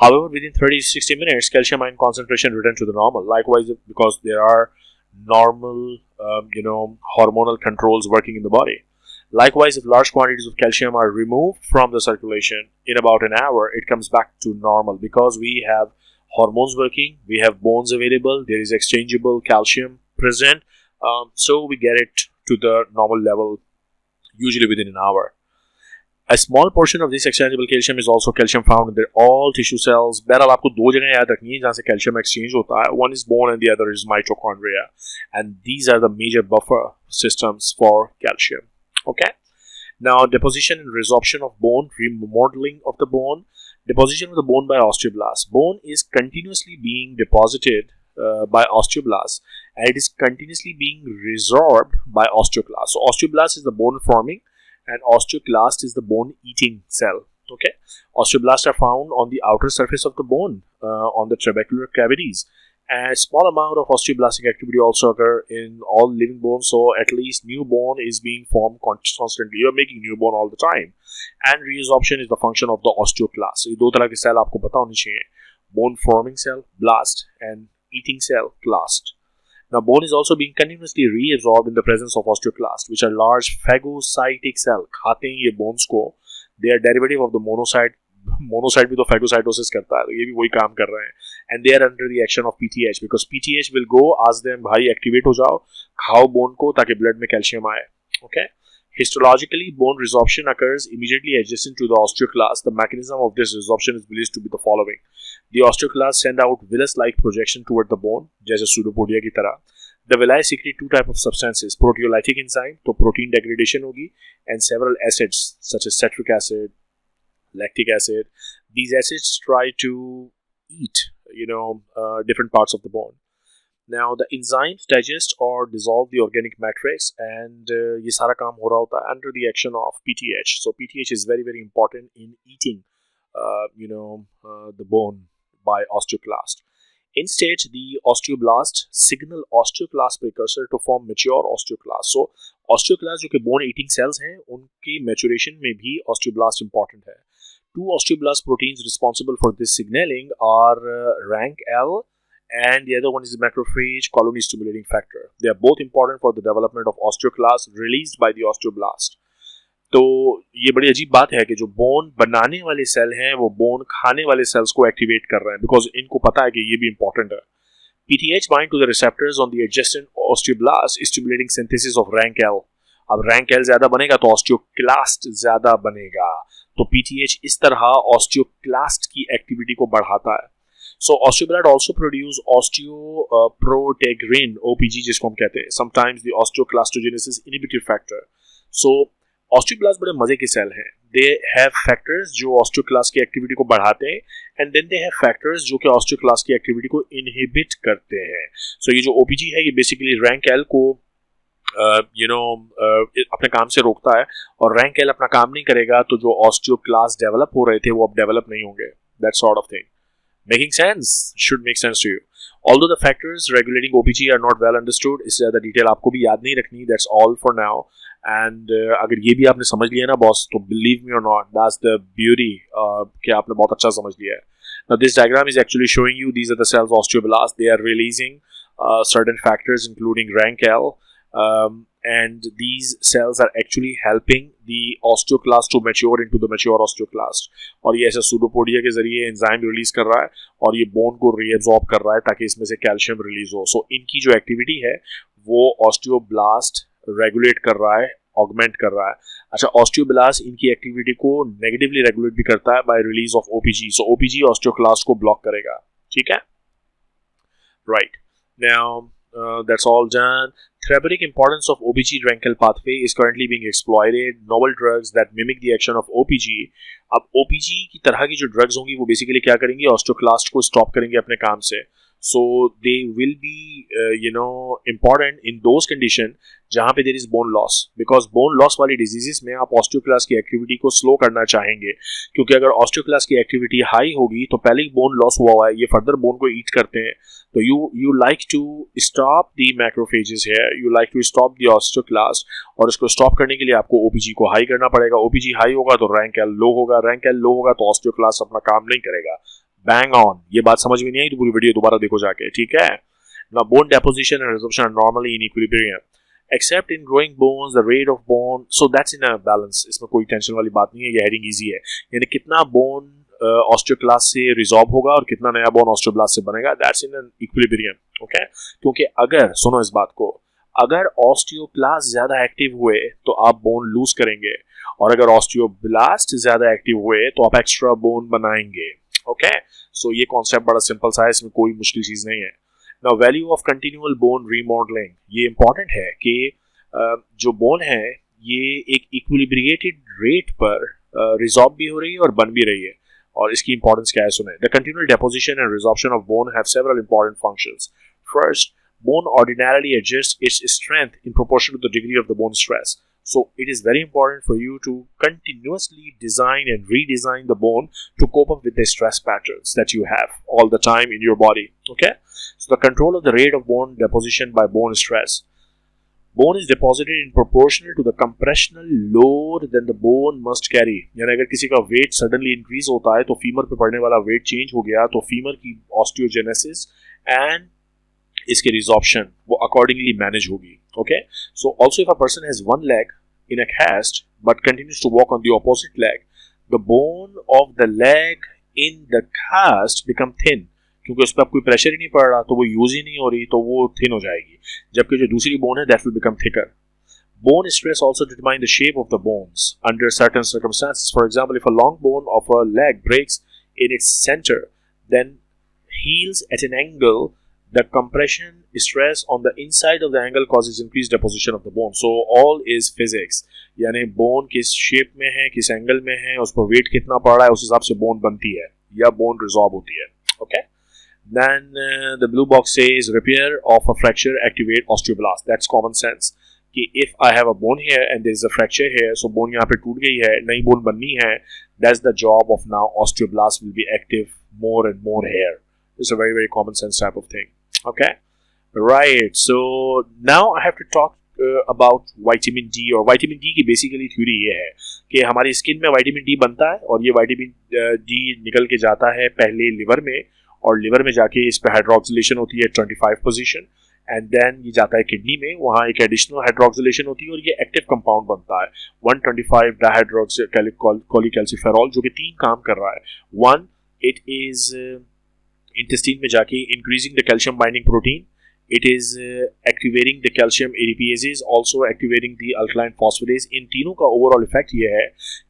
However, within 30-60 minutes, calcium ion concentration return to the normal. Likewise, because there are normal, hormonal controls working in the body. Likewise, if large quantities of calcium are removed from the circulation in about an hour, it comes back to normal because we have hormones working, we have bones available, there is exchangeable calcium present, so we get it to the normal level usually within an hour. A small portion of this exchangeable calcium is also calcium found in all tissue cells. बहरहाल आपको दो जगह याद रखनी है जहाँ से calcium exchange होता है. One is bone and the other is mitochondria, and these are the major buffer systems for calcium. Okay. Now, deposition and resorption of bone, remodeling of the bone. Deposition of the bone by osteoblasts. Bone is continuously being deposited by osteoblasts, and it is continuously being resorbed by osteoclast. So osteoblast is the bone forming and osteoclast is the bone eating cell. Okay, osteoblasts are found on the outer surface of the bone, on the trabecular cavities. A small amount of osteoblastic activity also occur in all living bones, so at least new bone is being formed constantly. You are making new bone all the time, and resorption is the function of the osteoclast. So ये दो तरह के cell आपको पता होनी चाहिए: bone forming cell, blast, and eating cell, clast. Now, bone is also being continuously reabsorbed in the presence of osteoclast, which are large phagocytic cell. खाते हैं ये bones को. They are derivative of the monocyte. Monocyte भी तो phagocytosis करता है, तो ये भी वही काम कर रहे हैं. And they are under the action of PTH, because PTH will go ask them, भाई activate हो जाओ, खाओ bone को ताकि blood में calcium आए. Okay. Histologically, bone resorption occurs immediately adjacent to the osteoclast. The mechanism of this resorption is believed to be the following: the osteoclast send out villus-like projection toward the bone, जैसे pseudopodia की तरह. The villi secrete two types of substances: proteolytic enzyme, तो protein degradation होगी, and several acids such as citric acid, lactic acid. These acids try to eat, different parts of the bone. Now, the enzymes digest or dissolve the organic matrix, and ये सारा काम हो रहा होता है under the action of PTH. So PTH is very, very important in eating, the bone by osteoclast. Instead, the osteoblast signal osteoclast precursor to form mature osteoclast. So osteoclast जो कि bone eating cells हैं, उनकी maturation में भी osteoblast important है. Two osteoblast proteins responsible for this signaling are RANK-L, and the other one is the macrophage colony stimulating factor. They are both important for the development of osteoclast released by the osteoblast. तो ये बड़ी अजीब बात है कि जो bone बनाने वाले सेल हैं वो बोन खाने वाले सेल्स को एक्टिवेट कर रहे हैं, बिकॉज इनको पता है कि ये भी इंपॉर्टेंट है. PTH bind to the receptors on the adjacent osteoblast, stimulating synthesis of RANK-L. अब RANK-L ज्यादा बनेगा तो osteoclast ज्यादा बनेगा, तो PTH इस तरह osteoclast की एक्टिविटी को बढ़ाता है. So osteoblast also produce osteoprotein, OPG जिसको हम कहते हैं, sometimes the osteoclastogenesis inhibitor factor. So osteoblast बड़े मजे के सेल हैं. They have factors जो osteoclast की एक्टिविटी को बढ़ाते हैं, and then they have factors जो कि osteoclast की एक्टिविटी को inhibit करते हैं. So ये जो OPG है ये basically RANK-L को अपने काम से रोकता है, और RANK-L अपना काम नहीं करेगा तो जो osteoclast डेवलप हो रहे थे वो अब डेवलप नहीं होंगे. That sort of thing. Making sense? Should make sense to you. Although the factors regulating OPG are not well understood, इससे ज़्यादा डिटेल आपको भी याद नहीं रखनी. That's all for now. And अगर ये भी आपने समझ लिया ना बॉस, तो believe me or not, that's the beauty कि आपने बहुत अच्छा समझ लिया है. Now this diagram is actually showing you these are the cells osteoblasts. They are releasing certain factors including RANK-L, and these cells are actually helping the osteoclast to mature into the mature osteoclast. और ये ऐसे pseudopodia के जरिए enzyme release कर रहा है और ये बोन को रीअब्सॉर्ब कर रहा है ताकि इसमें से कैल्शियम रिलीज हो. सो इनकी जो एक्टिविटी है वो ऑस्टियोब्लास्ट रेगुलेट कर रहा है, ऑगमेंट कर रहा है. अच्छा, ऑस्टियोब्लास्ट इनकी एक्टिविटी को नेगेटिवली रेगुलेट भी करता है by release of OPG. So OPG osteoclast को ब्लॉक करेगा. ठीक है, right. Now that's all done. Therapeutic importance of OPG-RANK-L pathway is currently being exploited. Novel drugs that mimic the action of OPG. अब OPG की तरह की जो drugs होंगी वो basically क्या करेंगी, osteoclast को stop करेंगे अपने काम से. So they will be important in those conditions जहाँ पे there is bone loss, because bone loss वाली diseases में आप osteoclast की activity को slow करना चाहेंगे, क्योंकि अगर osteoclast की activity high होगी तो पहले ही bone loss हुआ हुआ है, ये further bone को eat करते हैं, तो you like to stop the macrophages here, you like to stop the osteoclast, और इसको stop करने के लिए आपको OPG को high करना पड़ेगा. OPG high होगा तो RANK-L low होगा, RANK-L low होगा तो osteoclast अपना काम नहीं करेगा. Bang on. ये बात समझ में नहीं आई तो पूरी वीडियो दोबारा देखो जाके, ठीक है. Now bone deposition and resorption are normally in equilibrium, except in growing bones the rate of bone, so that's in a balance. इसमें कोई टेंशन वाली बात नहीं है, ये हेडिंग इजी है. यानी कितना बोन ऑस्टियोक्लास्ट से रिजॉर्ब होगा और कितना नया बोन ऑस्टियोब्लास्ट से बनेगा, that's in an equilibrium. Okay, क्योंकि अगर सुनो इस बात को, अगर ऑस्टियोक्लास्ट ज्यादा एक्टिव हुए तो आप बोन लूज करेंगे, और अगर ऑस्टियोब्लास्ट ज्यादा एक्टिव हुए तो आप एक्स्ट्रा बोन बनाएंगे. ओके, सो ये कॉन्सेप्ट बड़ा सिंपल सा है, इसमें कोई मुश्किल चीज नहीं है. Now value of continual bone remodelling, ये इंपॉर्टेंट है कि जो बोन है ये एक इक्विलिब्रिएटेड रेट पर रिजॉर्ब भी हो रही है और बन भी रही है, और इसकी इंपॉर्टेंस क्या है सुने. The continual deposition and resorption of bone have several important functions. First, bone ordinarily adjusts its strength in proportion to the degree of the bone stress. So it is very important for you to continuously design and redesign the bone to cope up with the stress patterns that you have all the time in your body. Okay? So the control of the rate of bone deposition by bone stress. Bone is deposited in proportional to the compressional load that the bone must carry. यानी अगर किसी का weight suddenly increase होता है तो femur पे पड़ने वाला weight change हो गया तो फीमर की osteogenesis and इसकी resorption वो accordingly manage होगी. Okay? So also if a person has one leg in a cast but continues to walk on the opposite leg, the bone of the leg in the cast become thin. क्योंकि उस पर अब कोई pressure ही नहीं पड़ रहा तो वो यूज ही नहीं हो रही तो वो थिन हो जाएगी. जबकि जो दूसरी बोन है that will become thicker. Bone stress also determine the shape of the bones under certain circumstances. For example, if a long bone of a leg breaks in its center, then heals at an angle, the compression stress on the inside of the angle causes increased deposition of the bone. So all is physics. यानी bone किस shape में है, किस angle में है, उस पर weight कितना पड़ रहा है, उस हिसाब से bone बनती है या bone resorb होती है. Okay? Then the blue box says repair of a fracture activate osteoblast. That's common sense. कि if I have a bone here and there is a fracture here, so bone यहाँ पे टूट गई है, नई bone बननी है, that's the job of now osteoblast will be active more and more here. It's a very, very common sense type of thing. Okay? Right. So now I have to talk about vitamin D. और vitamin D की basically theory ये है कि हमारी skin में vitamin D बनता है और ये vitamin D निकल के जाता है पहले liver में और liver में जाके इस पे hydroxylation होती है 25 position. एंड देन ये जाता है किडनी में, वहाँ एक एडिशनल हाइड्रोक्सिलेशन होती है और ये एक्टिव कंपाउंड बनता है 125 डाइहाइड्रोक्सीकैल्सिफेरॉल जो कि 3 काम कर रहा है. 1, इट इज इंटेस्टाइन में जाके increasing the calcium binding protein. It is activating the calcium ADPases, also activating the alkaline phosphatase. इन तीनों का ओवरऑल इफेक्ट ये है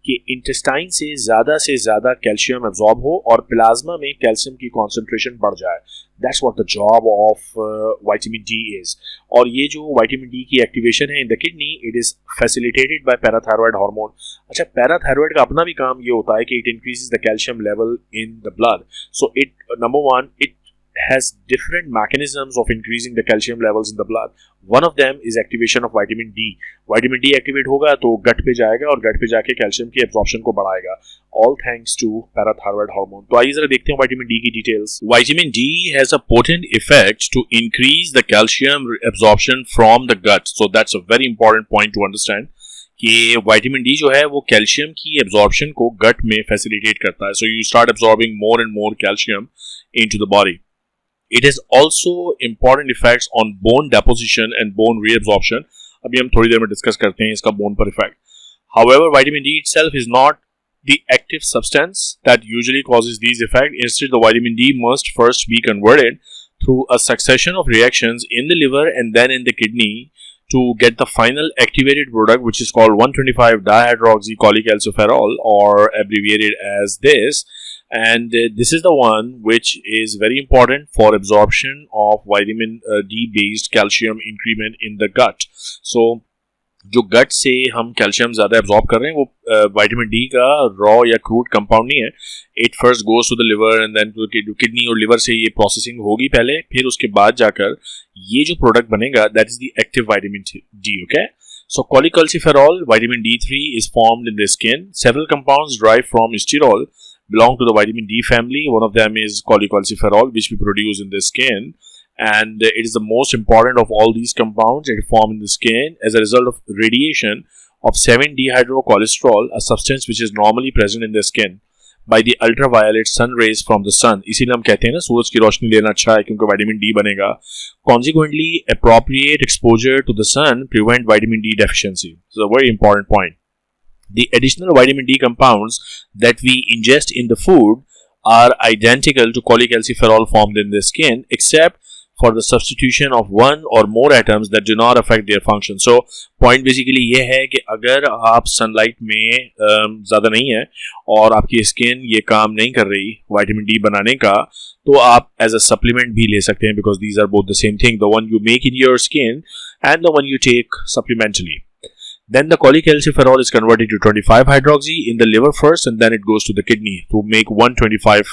कि इंटेस्टाइन से ज़्यादा कैल्शियम एब्जॉर्ब हो और प्लाज्मा में कैल्शियम की कॉन्सेंट्रेशन बढ़ जाए. That's what the job of vitamin D is. और ये जो vitamin D की एक्टिवेशन है in the kidney, it is facilitated by parathyroid hormone. अच्छा, पैराथायरॉयड का अपना भी काम ये होता है कि it increases the calcium level in the blood. So it, number one, it has different mechanisms of increasing the calcium levels in the blood. One of them is activation of vitamin D. Vitamin D activate होगा तो गट पे जाएगा और गट पे जाके calcium की absorption को बढ़ाएगा. All thanks to parathyroid hormone. तो आइए जरा देखते हैं vitamin D की details. Vitamin D has a potent effect to increase the calcium absorption from the gut. So that's a very important point to understand. कि vitamin D जो है वो कैल्शियम की एब्जॉर्प्शन को गट में फैसिलिटेट करता है. So you start absorbing more and more calcium into the body. It has also important effects on bone deposition and bone reabsorption. अभी हम थोड़ी देर में डिस्कस करते हैं इसका बोन पर effect. However, vitamin D itself is not the active substance that usually causes these effects. Instead, the vitamin D must first be converted through a succession of reactions in the liver and then in the kidney to get the final activated product, which is called 125 dihydroxycholecalciferol, or abbreviated as this. And this is the one which is very important for absorption of vitamin D based calcium increment in the gut. So जो गट से हम calcium ज़्यादा absorb कर रहे हैं वो vitamin D का raw या क्रूड कंपाउंड नहीं है. It first goes to the liver and then to kidney और लिवर से ये प्रोसेसिंग होगी पहले, फिर उसके बाद जाकर ये जो प्रोडक्ट बनेगा that is the active vitamin D. Okay, so cholecalciferol, vitamin D3 is formed in the skin. Several compounds derived from sterol belong to the vitamin D family. One of them is cholecalciferol, which we produce in the skin. And it is the most important of all these compounds that form in the skin as a result of radiation of 7-dehydrocholesterol, a substance which is normally present in the skin by the ultraviolet sun rays from the sun. इसीलिए हम कहते हैं ना सूरज की रोशनी लेना अच्छा है क्योंकि विटामिन डी बनेगा. Consequently, appropriate exposure to the sun prevent vitamin D deficiency. This is a very important point. The additional vitamin D compounds that we ingest in the food are identical to cholecalciferol formed in the skin, except for the substitution of one or more atoms that do not affect their function. So point basically ये है कि अगर आप sunlight में ज़्यादा नहीं है और आपकी skin ये काम नहीं कर रही vitamin D बनाने का, तो आप as a supplement भी ले सकते हैं because these are both the same thing, the one you make in your skin and the one you take supplementally. Then the cholecalciferol is converted to 25 hydroxy in the liver first and then it goes to the kidney to make 125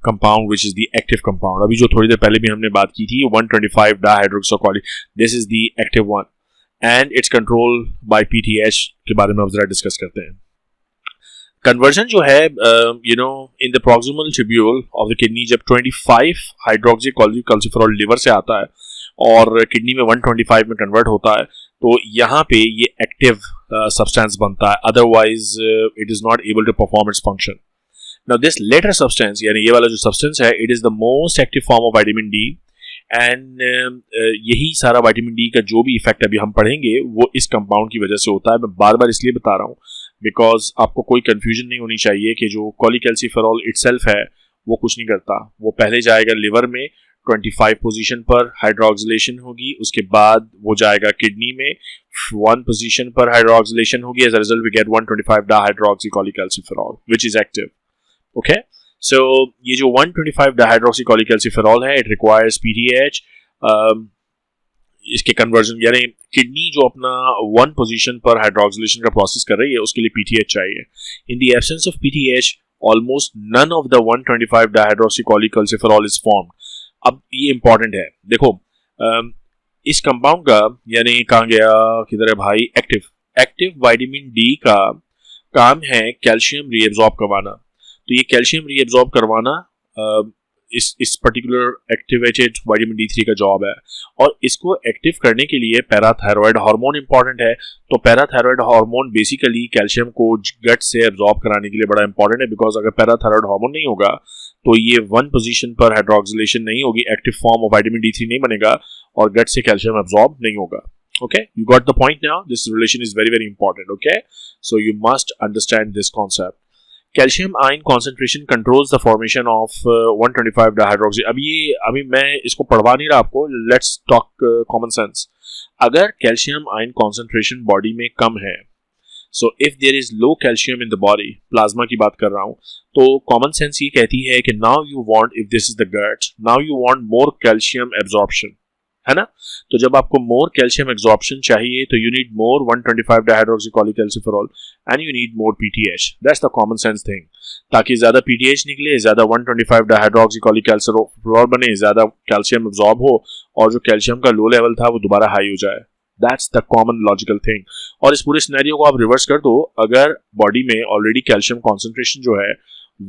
compound which is the active compound. अभी जो थोड़ी देर पहले भी हमने बात की थी 125 डाइहाइड्रोक्सोकोली, this is the active one and it's controlled by PTH के बारे में अब जरा डिस्कस करते हैं. कन्वर्जन जो है in the proximal tubule of the kidney जब 25 हाइड्रोक्सी कॉल्सिफेरॉल लिवर से आता है और किडनी में 125 में कन्वर्ट होता है, तो यहाँ पे ये एक्टिव सब्सटेंस बनता है, otherwise it is not able to perform its function. Now this latter substance यानी ये वाला जो सब्सटेंस है, it is the most active form of vitamin D and यही सारा विटामिन डी का जो भी इफेक्ट अभी हम पढ़ेंगे वो इस कंपाउंड की वजह से होता है. मैं बार बार इसलिए बता रहा हूँ बिकॉज आपको कोई कंफ्यूजन नहीं होनी चाहिए कि जो कॉलीकैल्सिफेरॉल इटसेल्फ है वो कुछ नहीं करता. वो पहले जाएगा लिवर में 25 पोजीशन पर हाइड्रोक्सिलेशन होगी, उसके बाद वो जाएगा किडनी में 1 पोजीशन पर हाइड्रोक्सिलेशन होगी. As a result we get 125 dihydroxy cholecalciferol which is active. Okay, so ये जो 125 डाइहाइड्रोक्सी कॉलीकैल्सिफेरॉल है, इट रिक्वायर्स पीटीएच. इसके कन्वर्जन यानी किडनी जो अपना 1 पोजीशन पर हाइड्रोक्सिलेशन का प्रोसेस कर रही है उसके लिए पीटीएच चाहिए. In the absence of PTH almost none of the 125 dihydroxy cholecalciferol is formed. अब ये इंपॉर्टेंट है, देखो इस कंपाउंड का यानी कहाँ गया किधर है भाई, एक्टिव विटामिन डी का काम है कैल्शियम रीएब्जॉर्ब करवाना. तो ये कैल्शियम रीएब्जॉर्ब करवाना इस पर्टिकुलर एक्टिवेटेड विटामिन डी 3 का जॉब है. और इसको एक्टिव करने के लिए पैराथायरॉयड हार्मोन इंपॉर्टेंट है. तो पैराथायरॉयड हार्मोन बेसिकली कैल्शियम को गट से एब्जॉर्ब कराने के लिए बड़ा इंपॉर्टेंट है, बिकॉज अगर पैराथायरॉयड हार्मोन नहीं होगा तो ये 1 पोजीशन पर हाइड्रोक्सिलेशन नहीं होगी, active form of vitamin D 3 नहीं बनेगा और गट से कैल्शियम एब्जॉर्ब नहीं होगा. Okay, you got the point now. This relation is very important. Okay, so you must understand this concept. Calcium ion concentration controls the formation of 125 dihydroxy. अभी मैं इसको पढ़वा नहीं रहा आपको. Let's talk common sense. अगर calcium ion concentration body में कम है, so if there is low calcium in the body, plasma की बात कर रहा हूँ, तो common sense ये कहती है कि now you want, if this is the gut, now you want more calcium absorption. है ना. तो जब आपको मोर कैल्शियम एब्जॉर्प्शन चाहिए तो you need more 125 dihydroxy cholecalciferol and you need more PTH. That's the common sense thing. ताकि ज्यादा PTH निकले, ज्यादा 125 डाइहाइड्रोक्सी कॉलीकैल्सिफेरॉल बने, ज्यादा कैल्शियम एब्जॉर्ब हो और जो कैल्शियम का लो लेवल था वो दोबारा हाई हो जाए. That's the common logical thing. और इस पूरे सिनेरियो को आप रिवर्स कर दो, अगर बॉडी में ऑलरेडी कैल्शियम कॉन्सेंट्रेशन जो है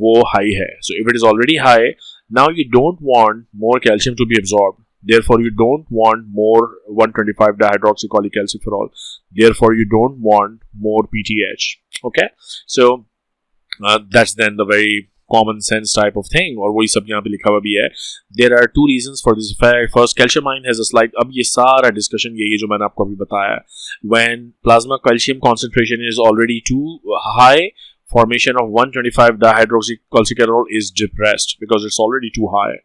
वो हाई है, so if it is already high, now you don't want more calcium to be absorb. Therefore, you don't want more 125 dihydroxycholecalciferol. Therefore, you don't want more PTH. Okay, so that's then the very common sense type of thing. और वही सब यहाँ पे लिखा हुआ भी है. There are 2 reasons for this effect. First, calcium ion has a slight. अब ये सारा discussion ये जो मैंने आपको अभी बताया, when plasma calcium concentration is already too high, formation of 125 dihydroxycholecalciferol is depressed because it's already too high.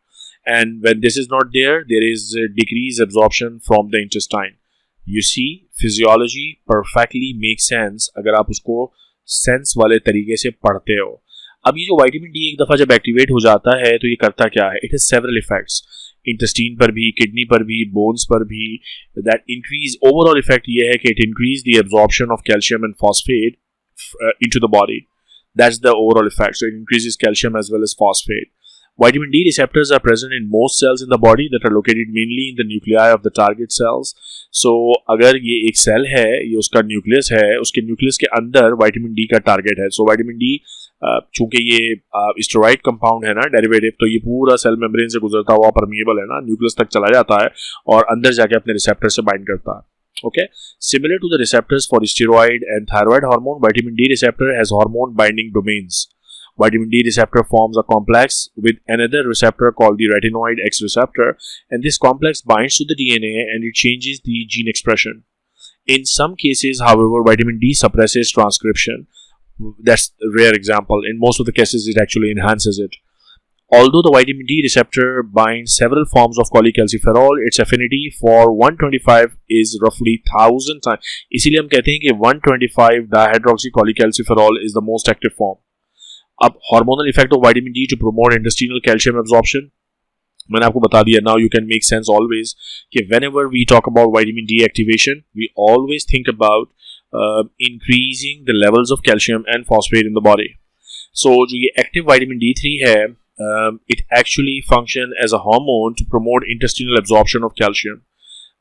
And when this is not there, there is decreased absorption from the intestine. You see, physiology perfectly makes sense अगर आप उसको sense वाले तरीके से पढ़ते हो. अब ये जो विटामिन डी एक दफ़ा जब एक्टिवेट हो जाता है तो ये करता क्या है? It has several effects, intestine पर भी, किडनी पर भी, बोन्स पर भी. दैट इंक्रीज, ओवरऑल इफेक्ट ये है कि it increase the absorption of calcium and phosphate into the body. That's the overall effect. So it increases calcium as well as phosphate. Vitamin D receptors are present in most cells in the body that are located mainly in the nuclei of the target cells. So, अगर ये एक cell है, ये उसका nucleus है, उसके nucleus के अंदर विटामिन डी का टारगेट है. सो विटामिन डी चूंकि ये स्टेरॉइड कंपाउंड है ना, डेरिवेटिव, तो ये पूरा सेल मेम्ब्रेन से गुजरता हुआ परमिएबल है ना, न्यूक्लियस तक चला जाता है और अंदर जाके अपने रिसेप्टर से बाइंड करता है. Okay, similar to the receptors for steroid and thyroid hormone, vitamin D receptor has hormone binding domains. Vitamin D receptor forms a complex with another receptor called the retinoid X receptor, and this complex binds to the DNA and it changes the gene expression. In some cases, however, vitamin D suppresses transcription. That's a rare example. In most of the cases, it actually enhances it. Although the vitamin D receptor binds several forms of cholecalciferol, its affinity for 125 is roughly 1000 times. इसीलिए हम कहते हैं कि 125 dihydroxycholecalciferol is the most active form. अब hormonal effect of vitamin D to promote intestinal calcium absorption, मैंने आपको बता दिया. Now you can make sense always कि whenever we talk about vitamin D activation, we always think about increasing the levels of calcium and phosphate in the body. So जो ये active vitamin D3 है, it actually function as a hormone to promote intestinal absorption of calcium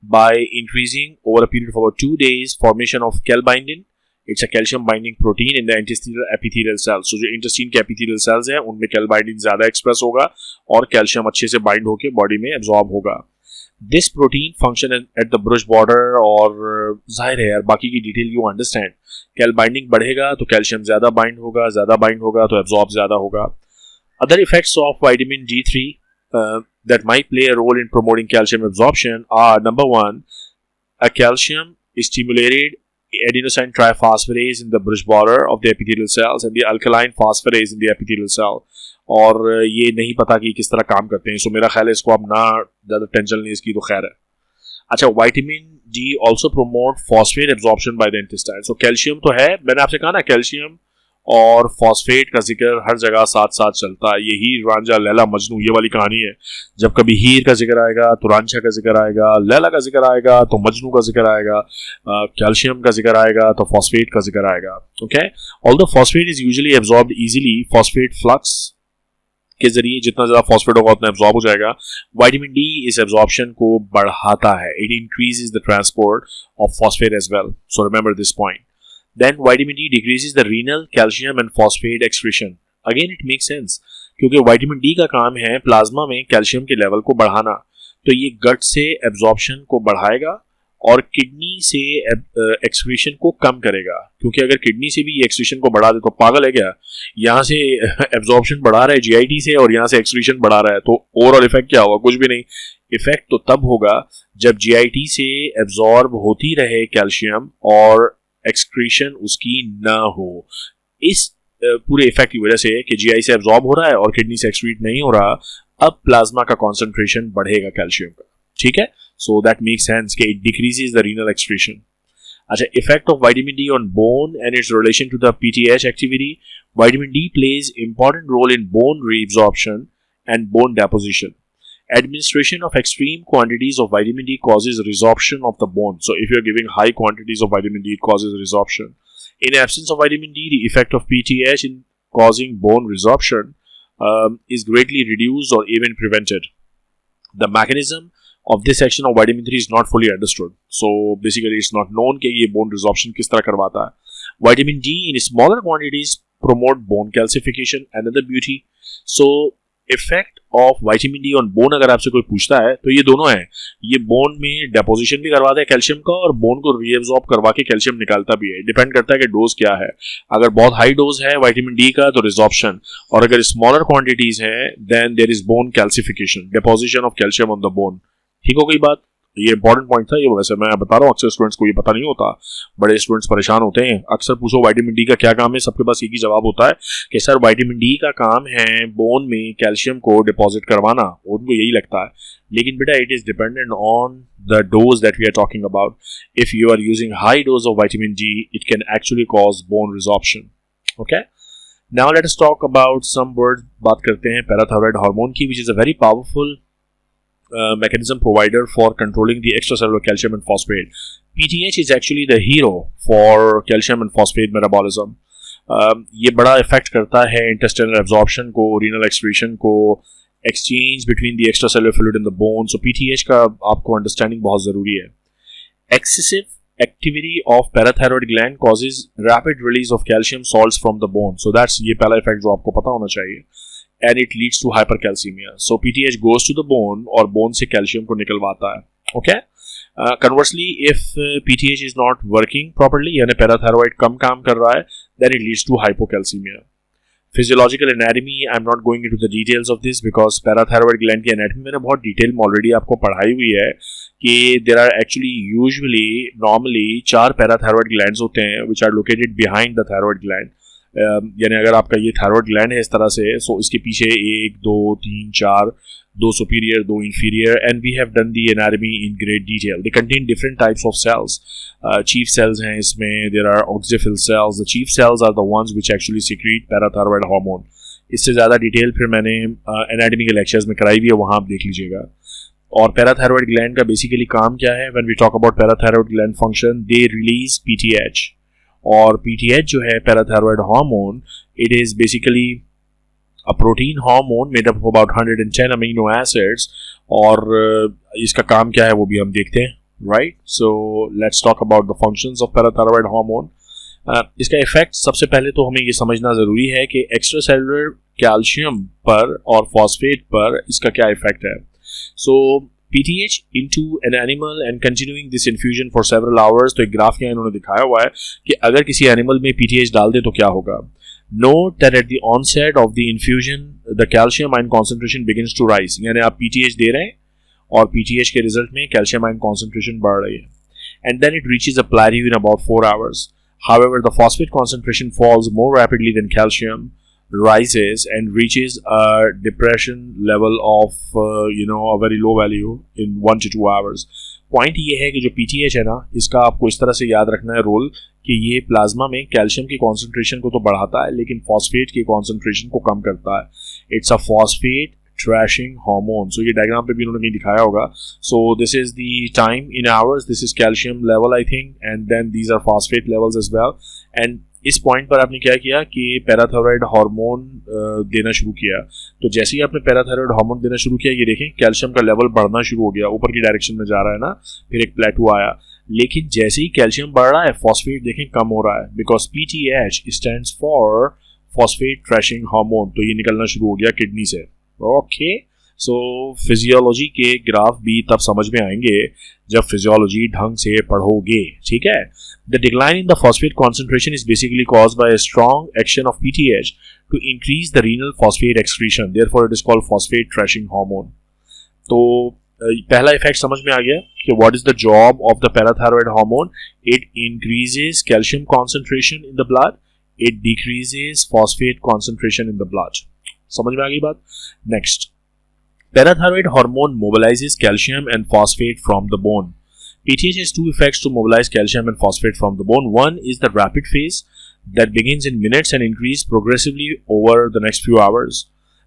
by increasing over a period of about 2 days formation of calbindin. It's a calcium binding protein in the intestinal epithelial cells. So जो intestine के epithelial cells हैं उनमें calbindin ज़्यादा express होगा और calcium अच्छे से bind होके body में absorb होगा. This protein function at the brush border और जाहिर है यार बाकी की detail you understand. Calbindin बढ़ेगा तो calcium ज़्यादा bind होगा तो absorb ज़्यादा होगा. Other effects of vitamin D3 that might play a role in promoting calcium absorption are: number one, a calcium stimulated adenosine triphosphorase in the brush border of the epithelial cells and the alkaline phosphorase in the epithelial cell. और ये नहीं पता कि किस तरह काम करते हैं, सो मेरा ख्याल है इसको अब ना ज़्यादा टेंशन लें इसकी तो खैर है. अच्छा, vitamin D also promote phosphate absorption by the intestine. So calcium तो है, मैंने आपसे कहा ना कैल्शियम और फॉस्फेट का जिक्र हर जगह साथ साथ चलता है. ये हीर रांझा लैला मजनू ये वाली कहानी है. जब कभी हीर का जिक्र आएगा तो रांझा का जिक्र आएगा, लैला का जिक्र आएगा तो मजनू का जिक्र आएगा, कैल्शियम का जिक्र आएगा तो फॉस्फेट का जिक्र आएगा. Okay, although phosphate is usually absorbed easily, phosphate flux के जरिए जितना ज़्यादा फॉस्फेट होगा उतना एब्जॉर्ब हो जाएगा. विटामिन डी इस एब्जॉर्प्शन को बढ़ाता है. It increases the transport of phosphate as well. So remember this point. Then vitamin D decreases the renal calcium and phosphate excretion. Again it makes sense क्योंकि vitamin D का काम है plasma में calcium के level को बढ़ाना. तो ये गट से एब्जॉर्प्शन को बढ़ाएगा और किडनी से एक्सक्रीशन को कम करेगा. क्योंकि अगर किडनी से भी ये एक्सक्रीशन को बढ़ा दे तो पागल है क्या, यहाँ से एब्जॉर्प्शन बढ़ा रहा है जीआईटी से और यहाँ से एक्सक्रीशन बढ़ा रहा है, तो ओवरऑल इफेक्ट क्या होगा? कुछ भी नहीं. इफेक्ट तो तब होगा जब जीआईटी से एब्जॉर्ब होती रहे कैल्शियम और एक्सक्रीशन उसकी ना हो. इस पूरे इफेक्ट की वजह से कि जीआई से एब्जॉर्ब हो रहा है और किडनी से एक्सक्रीट नहीं हो रहा, अब प्लाज्मा का कॉन्सेंट्रेशन बढ़ेगा कैल्शियम का. ठीक है, सो दैट मेक्स सेंस कि it decreases the renal excretion. अच्छा, effect of vitamin D on bone and its relation to the PTH activity. Vitamin D plays important role in bone reabsorption and bone deposition. Administration of extreme quantities of vitamin D causes resorption of the bone. So if you are giving high quantities of vitamin D, it causes resorption. In absence of vitamin D, the effect of PTH in causing bone resorption is greatly reduced or even prevented. The mechanism of this action of vitamin 3 is not fully understood. So basically it's not known कि ये bone resorption किस तरह करवाता है. Vitamin D in smaller quantities promote bone calcification. Another beauty. So effect of vitamin D on bone अगर आपसे कोई पूछता है तो ये दोनों है. ये बोन में डेपोजिशन भी करवाता है कैल्शियम का और बोन को रीएब्जॉर्ब करवा के कैल्शियम निकालता भी है. डिपेंड करता है कि डोज क्या है. अगर बहुत हाई डोज है विटामिन डी का तो रिजॉर्प्शन, और अगर स्मॉलर क्वांटिटीज है then there is bone calcification, deposition of calcium on the bone. ठीक हो गई बात. ये इंपॉर्टेंट पॉइंट था. ये वैसे मैं बता रहा हूँ अक्सर स्टूडेंट्स को ये पता नहीं होता, बड़े स्टूडेंट्स परेशान होते हैं. अक्सर पूछो विटामिन डी का क्या काम है, सबके पास एक ही जवाब होता है कि सर विटामिन डी का काम है बोन में कैल्शियम को डिपॉजिट करवाना. उनको यही लगता है, लेकिन बेटा it is dependent on the dose that we are talking about. If you are using high dose of vitamin D it can actually cause bone resorption. Okay, now let us talk about some words. बात करते हैं parathyroid hormone की, which is a very powerful mechanism provider for controlling the extracellular calcium and phosphate. PTH is actually the hero for calcium and phosphate metabolism. ये बड़ा effect करता है intestinal absorption को, renal excretion को, exchange between the extracellular fluid and the bone. So PTH का आपको understanding बहुत ज़रूरी है. Excessive activity of parathyroid gland causes rapid release of calcium salts from the bone. So that's ये पहला effect जो आपको पता होना चाहिए. And it leads to hypercalcemia. So PTH goes to the bone और bone से calcium को निकलवाता है. Okay? Conversely, if PTH is not working properly, यानी parathyroid कम काम कर रहा है, then it leads to hypocalcemia. Physiological anatomy, I'm not going into the details of this because parathyroid gland की anatomy मैंने बहुत डिटेल में ऑलरेडी आपको पढ़ाई हुई है कि there are actually usually normally 4 parathyroid glands होते हैं which are located behind the thyroid gland. यानी अगर आपका ये थायरॉयड ग्लैंड है इस तरह से, सो इसके पीछे 1 2 3 4 2 superior 2 inferior, and we have done the anatomy in great detail. They contain different types of cells. Chief cells हैं इसमें, there are oxyphil cells. The chief cells are the ones which actually secrete parathyroid hormone. इससे ज़्यादा detail फिर मैंने anatomy के lectures में कराई भी है, वहाँ आप देख लीजिएगा. और पैराथायरॉयड ग्लैंड का बेसिकली काम क्या है? When we talk about parathyroid gland function, they release PTH. और PTH जो है parathyroid hormone, it is basically a protein hormone made up of about 110 amino acids. और इसका काम क्या है वो भी हम देखते हैं, right? So let's talk about the functions of parathyroid hormone. इसका इफेक्ट सबसे पहले तो हमें ये समझना ज़रूरी है कि एक्स्ट्रा सेलुलर कैल्शियम पर और फॉस्फेट पर इसका क्या इफेक्ट है. सो PTH into an animal and continuing this infusion for several hours. तो एक ग्राफ यहाँ इन्होंने दिखाया हुआ है कि अगर किसी एनिमल में PTH डाल दे तो क्या होगा. Note that at the onset of the infusion, the calcium ion concentration begins to rise. यानी आप PTH दे रहे हैं और PTH के रिजल्ट में calcium ion concentration बढ़ रही है. And then it reaches a plateau in about 4 hours. However, the phosphate concentration falls more rapidly than calcium rises and reaches a depression level of a very low value in 1 to 2 hours. Point ये है कि जो PTH है ना, इसका आपको इस तरह से याद रखना है रोल कि ये प्लाज्मा में कैल्शियम की कॉन्सेंट्रेशन को तो बढ़ाता है लेकिन फॉस्फेट की कॉन्सेंट्रेशन को कम करता है. It's a phosphate trashing hormone. So ये डायग्राम पे भी उन्होंने कहीं दिखाया होगा. So this is the time in hours, this is calcium level I think, and then these are phosphate levels as well. And इस पॉइंट पर आपने क्या किया कि पैराथायरॉयड हार्मोन देना शुरू किया. तो जैसे ही आपने पैराथायरॉयड हार्मोन देना शुरू किया, ये देखें कैल्शियम का लेवल बढ़ना शुरू हो गया, ऊपर की डायरेक्शन में जा रहा है ना, फिर एक प्लेटू आया. लेकिन जैसे ही कैल्शियम बढ़ रहा है फॉस्फेट देखें कम हो रहा है, because PTH stands for phosphate trashing hormone. तो ये निकलना शुरू हो गया किडनी से. ओके, सो फिजियोलॉजी के ग्राफ भी तब समझ में आएंगे जब फिजियोलॉजी ढंग से पढ़ोगे, ठीक है. The decline in the phosphate concentration is basically caused by a strong action of PTH to increase the renal phosphate excretion. Therefore, it is called phosphate trashing hormone. तो पहला इफेक्ट समझ में आ गया कि what is the job of the parathyroid hormone? It increases calcium concentration in the blood. It decreases phosphate concentration in the blood. समझ में आ गई बात. Next, parathyroid hormone mobilizes calcium and phosphate from the bone. PTH has two effects to mobilize calcium and phosphate from the bone. One is the rapid phase that begins in minutes and increases progressively over the next few hours.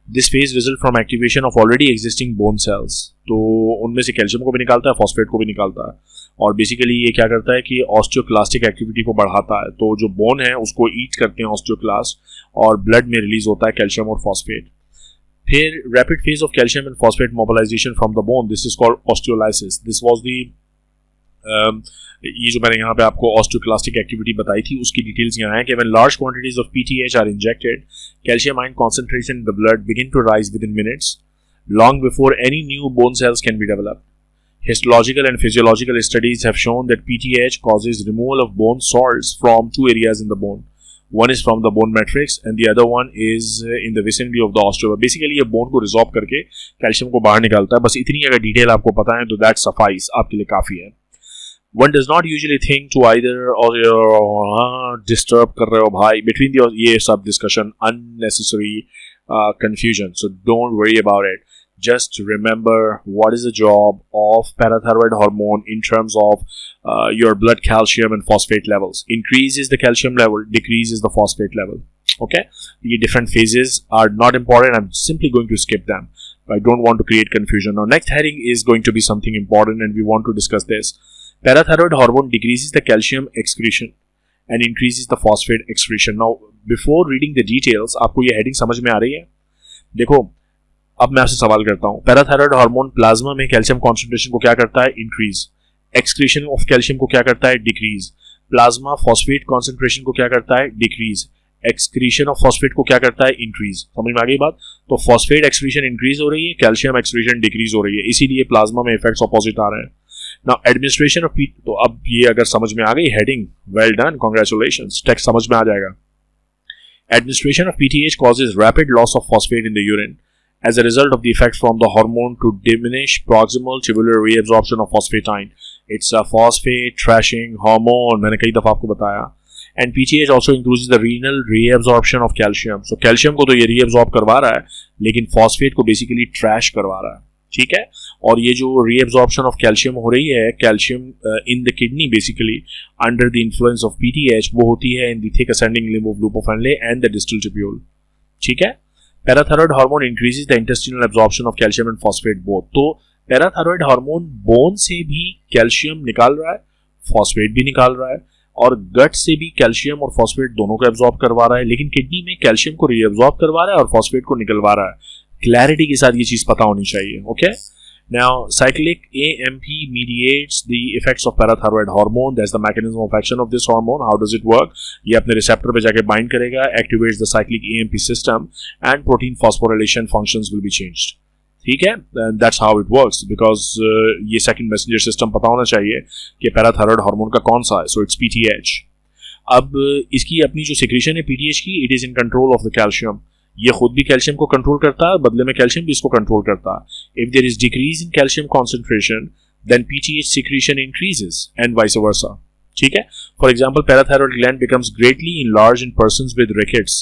This phase results from activation of already existing bone cells. तो उनमें से calcium को भी निकालता है, phosphate को भी निकालता है, और बेसिकली ये क्या करता है कि ऑस्टियोक्लास्टिक एक्टिविटी को बढ़ाता है. तो जो बोन है उसको ईट करते हैं ऑस्टियोक्लास्ट और ब्लड में रिलीज होता है कैल्शियम और फॉस्फेट. फिर rapid phase of calcium and phosphate mobilisation from the bone, this is called osteolysis. This was the ये जो मैंने यहाँ पे आपको ऑस्टियोक्लास्टिक एक्टिविटी बताई थी उसकी डिटेल्स यहाँ है कि when large quantities of PTH are injected, calcium ion concentration in the blood begin to rise within minutes, long before any new bone cells can be developed. Histological and physiological studies have shown that PTH causes removal of bone salts from two areas in the bone. One is from the bone matrix and the other one is in the vicinity of the osteoblasts. Basically ये bone को रिजॉर्ब करके calcium को बाहर निकालता है. बस इतनी अगर डिटेल आपको पता है तो that suffice आपके लिए काफ़ी है. One does not usually think to either or disturb कर रहे हो भाई between the ये सब discussion unnecessary confusion. So don't worry about it. Just remember what is the job of parathyroid hormone in terms of your blood calcium and phosphate levels. Increases the calcium level, decreases the phosphate level. Okay, the different phases are not important. I'm simply going to skip them. I don't want to create confusion. Now next heading is going to be something important and we want to discuss this. Parathyroid hormone decreases the calcium excretion and increases the phosphate excretion. Now, before reading the details, आपको ये heading समझ में आ रही है? देखो, अब मैं आपसे सवाल करता हूँ. पैराथायरॉयड हार्मोन प्लाज्मा में कैल्शियम कॉन्सेंट्रेशन को क्या करता है? इंक्रीज. एक्सक्रीशन ऑफ कैल्शियम को क्या करता है? डिक्रीज. प्लाज्मा फॉस्फेट कॉन्सेंट्रेशन को क्या करता है? डिक्रीज. एक्सक्रीशन ऑफ फॉस्फेट को क्या करता है? इंक्रीज. समझ में आ गई बात? तो फॉस्फेट एक्सक्रीशन इंक्रीज हो रही है, कैल्शियम एक्सक्रीशन डिक्रीज हो रही है, इसीलिए प्लाज्मा में इफेक्ट्स ऑपोजिट आ रहे हैं. नाउ एडमिनिस्ट्रेशन ऑफ तो अब ये अगर समझ में आ गई heading, well done, congratulations, text समझ में आ जाएगा. Administration of PTH causes rapid loss of phosphate in the urine as a result of the effect from the hormone to diminish proximal tubular reabsorption of phosphatine. It's a phosphate trashing hormone. मैंने कई दफा आपको बताया. And PTH also increases the renal reabsorption of calcium. So calcium को तो ये reabsorb करवा रहा है, लेकिन phosphate को basically trash करवा रहा है. ठीक है. और ये जो reabsorption of calcium हो रही है, calcium in the kidney basically under the influence of PTH, वो होती है in the thick ascending limb of Lupofenle and the distal tubule. ठीक है. Parathyroid hormone increases the intestinal absorption of calcium and phosphate both. तो parathyroid hormone bone से भी calcium निकाल रहा है, phosphate भी निकाल रहा है, और गट से भी कैल्शियम और फॉस्फेट दोनों को एब्जॉर्ब करवा रहा है, लेकिन किडनी में कैल्शियम को रीअब्जॉर्ब करवा रहा है और फॉस्फेट को निकलवा रहा है. क्लैरिटी के साथ ये चीज पता होनी चाहिए. Okay. Now, cyclic AMP mediates the effects of parathyroid hormone. That's the mechanism of action of this hormone. How does it work? ये अपने receptor पे जाके bind करेगा, activates the cyclic AMP system, and protein phosphorylation functions will be changed. ठीक है? And that's how it works. Because ये second messenger system पता होना चाहिए कि parathyroid hormone का कौन सा है. So it's PTH. अब इसकी अपनी जो secretion है PTH की, it is in control of the calcium. ये खुद भी कैल्शियम को कंट्रोल करता है, बदले में कैल्शियम भी इसको कंट्रोल करता है. If there is decrease in calcium concentration then PTH secretion increases and vice versa. ठीक है. For example parathyroid gland becomes greatly enlarge in persons with rickets.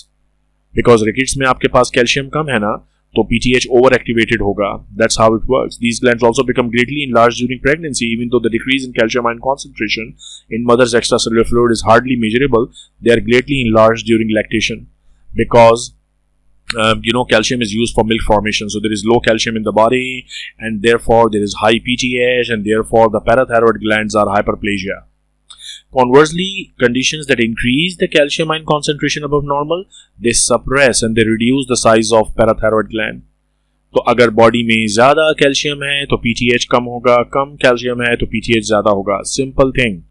Because rickets में आपके पास कैल्शियम कम है ना, तो पीटीएच ओवर एक्टिवेटेड होगा. That's how it works. These glands also become greatly enlarge during pregnancy. Even though the decrease in calcium ion concentration in mother's extracellular fluid is hardly measurable, they are greatly enlarge during lactation because calcium is used for milk formation. So there is low calcium in the body, and therefore there is high PTH, and therefore the parathyroid glands are hyperplasia. Conversely, conditions that increase the calcium ion concentration above normal, they suppress and they reduce the size of parathyroid gland. तो अगर body में ज्यादा calcium है तो PTH कम होगा, कम calcium है तो PTH ज्यादा होगा. Simple thing.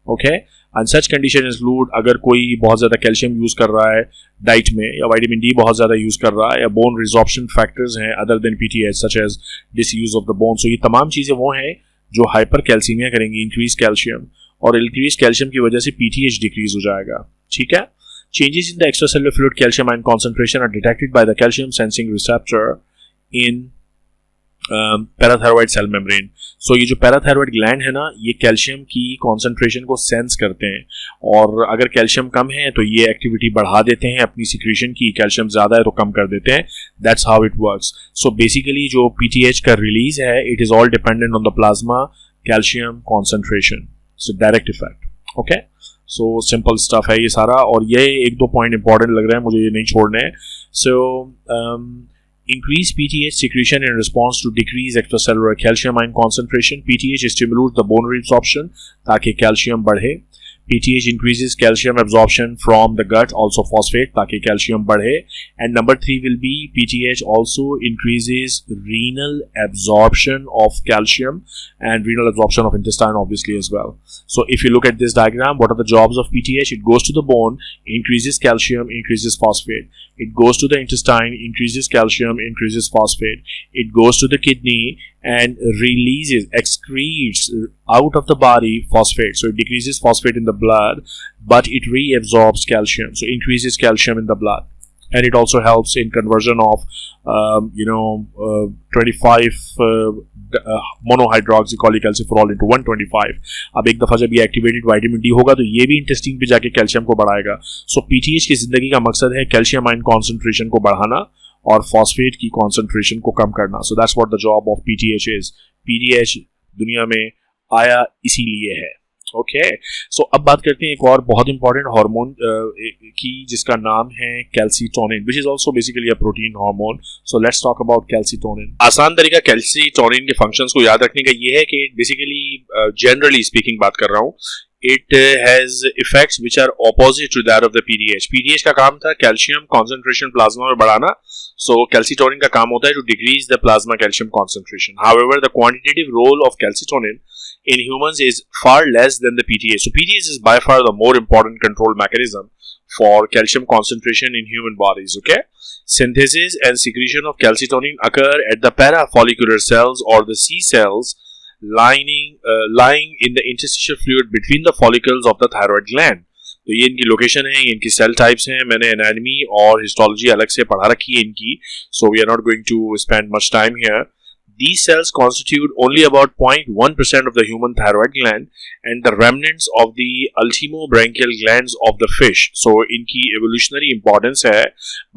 Okay. And such condition include अगर कोई बहुत ज़्यादा कैल्शियम यूज़ कर रहा है डाइट में, या विटामिन डी बहुत ज़्यादा यूज़ कर रहा है, या बोन रिजॉर्प्शन फैक्टर्स हैं other than PTH such as disuse of the bone. So ये तमाम चीज़ें वो हैं जो हाइपर कैल्सीमिया करेंगी, इंक्रीज कैल्शियम, और इंक्रीज कैल्शियम की वजह से पीटीएच डिक्रीज हो जाएगा. ठीक है. Changes in the extracellular fluid calcium ion concentration are detected by the calcium sensing receptor in parathyroid cell membrane. So ये जो पैराथायरॉयड ग्लैंड है ना, ये कैल्शियम की कॉन्सेंट्रेशन को सेंस करते हैं, और अगर कैल्शियम कम है तो ये एक्टिविटी बढ़ा देते हैं अपनी सिक्रीशन की, कैल्शियम ज़्यादा है तो कम कर देते हैं. That's how it works. So basically जो पीटीएच का रिलीज है, it is all dependent on the plasma calcium concentration. So direct effect. Okay. So simple stuff है ये सारा, और ये एक दो पॉइंट इंपॉर्टेंट लग रहे हैं मुझे, ये नहीं छोड़ने हैं. सो increase PTH secretion in response to decreased extracellular calcium ion concentration. PTH stimulates the bone resorption ताकि calcium बढ़े. PTH increases calcium absorption from the gut, also phosphate ताकि calcium बढ़े. And number 3 will be PTH also increases renal absorption of calcium and renal absorption of intestine obviously as well. So if you look at this diagram, what are the jobs of PTH? It goes to the bone, increases calcium, increases phosphate. It goes to the intestine, increases calcium, increases phosphate. It goes to the kidney and releases, excretes out of the body phosphate. So it decreases phosphate in the blood, but it reabsorbs calcium. So increases calcium in the blood. And it also helps in conversion of, 25 monohydroxycholecalciferol into 125. अब एक दफ़ा जब ये activated vitamin D होगा तो ये भी intestine पे जाके कैल्शियम को बढ़ाएगा. सो पीटीएच की जिंदगी का मकसद है कैल्शियम आयन कॉन्सेंट्रेशन को बढ़ाना और फॉस्फेट की कॉन्सेंट्रेशन को कम करना. So that's what the job of PTH is. PTH दुनिया में आया इसीलिए है. ओके. सो अब बात करते हैं एक और बहुत इंपॉर्टेंट हार्मोन की जिसका नाम है calcitonin, which is also basically a protein hormone. So let's talk about calcitonin. आसान तरीका कैल्सीटोनिन के फंक्शंस को याद रखने का ये है कि बेसिकली जनरली स्पीकिंग बात कर रहा हूँ, it has effects which are opposite to that of the PTH. PTH का काम था कैल्शियम कॉन्सेंट्रेशन प्लाज्मा में बढ़ाना. So calcitonin का काम होता है to decrease the plasma calcium concentration. However, the quantitative role of calcitonin in humans is far less than the PTH. So PTH is by far the more important control mechanism for calcium concentration in human bodies. Okay. Synthesis and secretion of calcitonin occur at the parafollicular cells or the C cells lying in the interstitial fluid between the follicles of the thyroid gland. तो ये इनकी location है, ये इनकी cell types हैं. मैंने anatomy और histology अलग से पढ़ा रखी है इनकी, so we are not going to spend much time here. These cells constitute only about 0.1% of the human thyroid gland and the remnants of the ultimobranchial glands of the fish. So इनकी evolutionary importance है,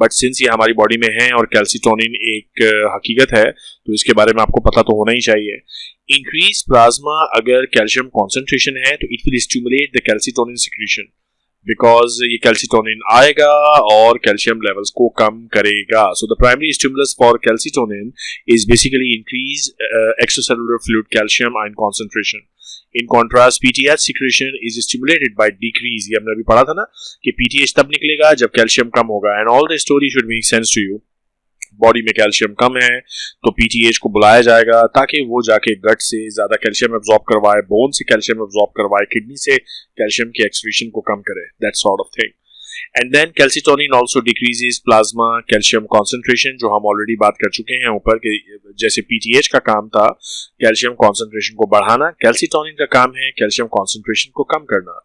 but since ये हमारी body में है और calcitonin एक हकीकत है तो इसके बारे में आपको पता तो होना ही चाहिए. Increase plasma अगर कैल्शियम concentration है तो it will stimulate the calcitonin secretion. Because ये कैल्सीटोनिन आएगा और कैल्शियम लेवल्स को कम करेगा. So the primary stimulus for calcitonin is basically increase extracellular fluid calcium ion concentration. In contrast PTH secretion is stimulated by decrease, ये हमने अभी पढ़ा था ना कि पीटीएच तब निकलेगा जब कैल्शियम कम होगा, and all the story should make sense to you. Body में कैल्शियम कम है तो पीटीएच को बुलाया जाएगा ताकि वो जाके गट से ज्यादा कैल्शियम एब्जॉर्ब करवाए, बोन से कैल्शियम एब्जॉर्ब करवाए, किडनी से कैल्शियम की एक्सक्रीशन को कम करे, that sort of thing. And then calcitonin also decreases plasma calcium concentration, जो हम ऑलरेडी बात कर चुके हैं ऊपर के, जैसे पीटीएच का काम था कैल्शियम कॉन्सेंट्रेशन को बढ़ाना, कैल्सिटोनिन का काम है कैल्शियम कॉन्सेंट्रेशन को कम करना।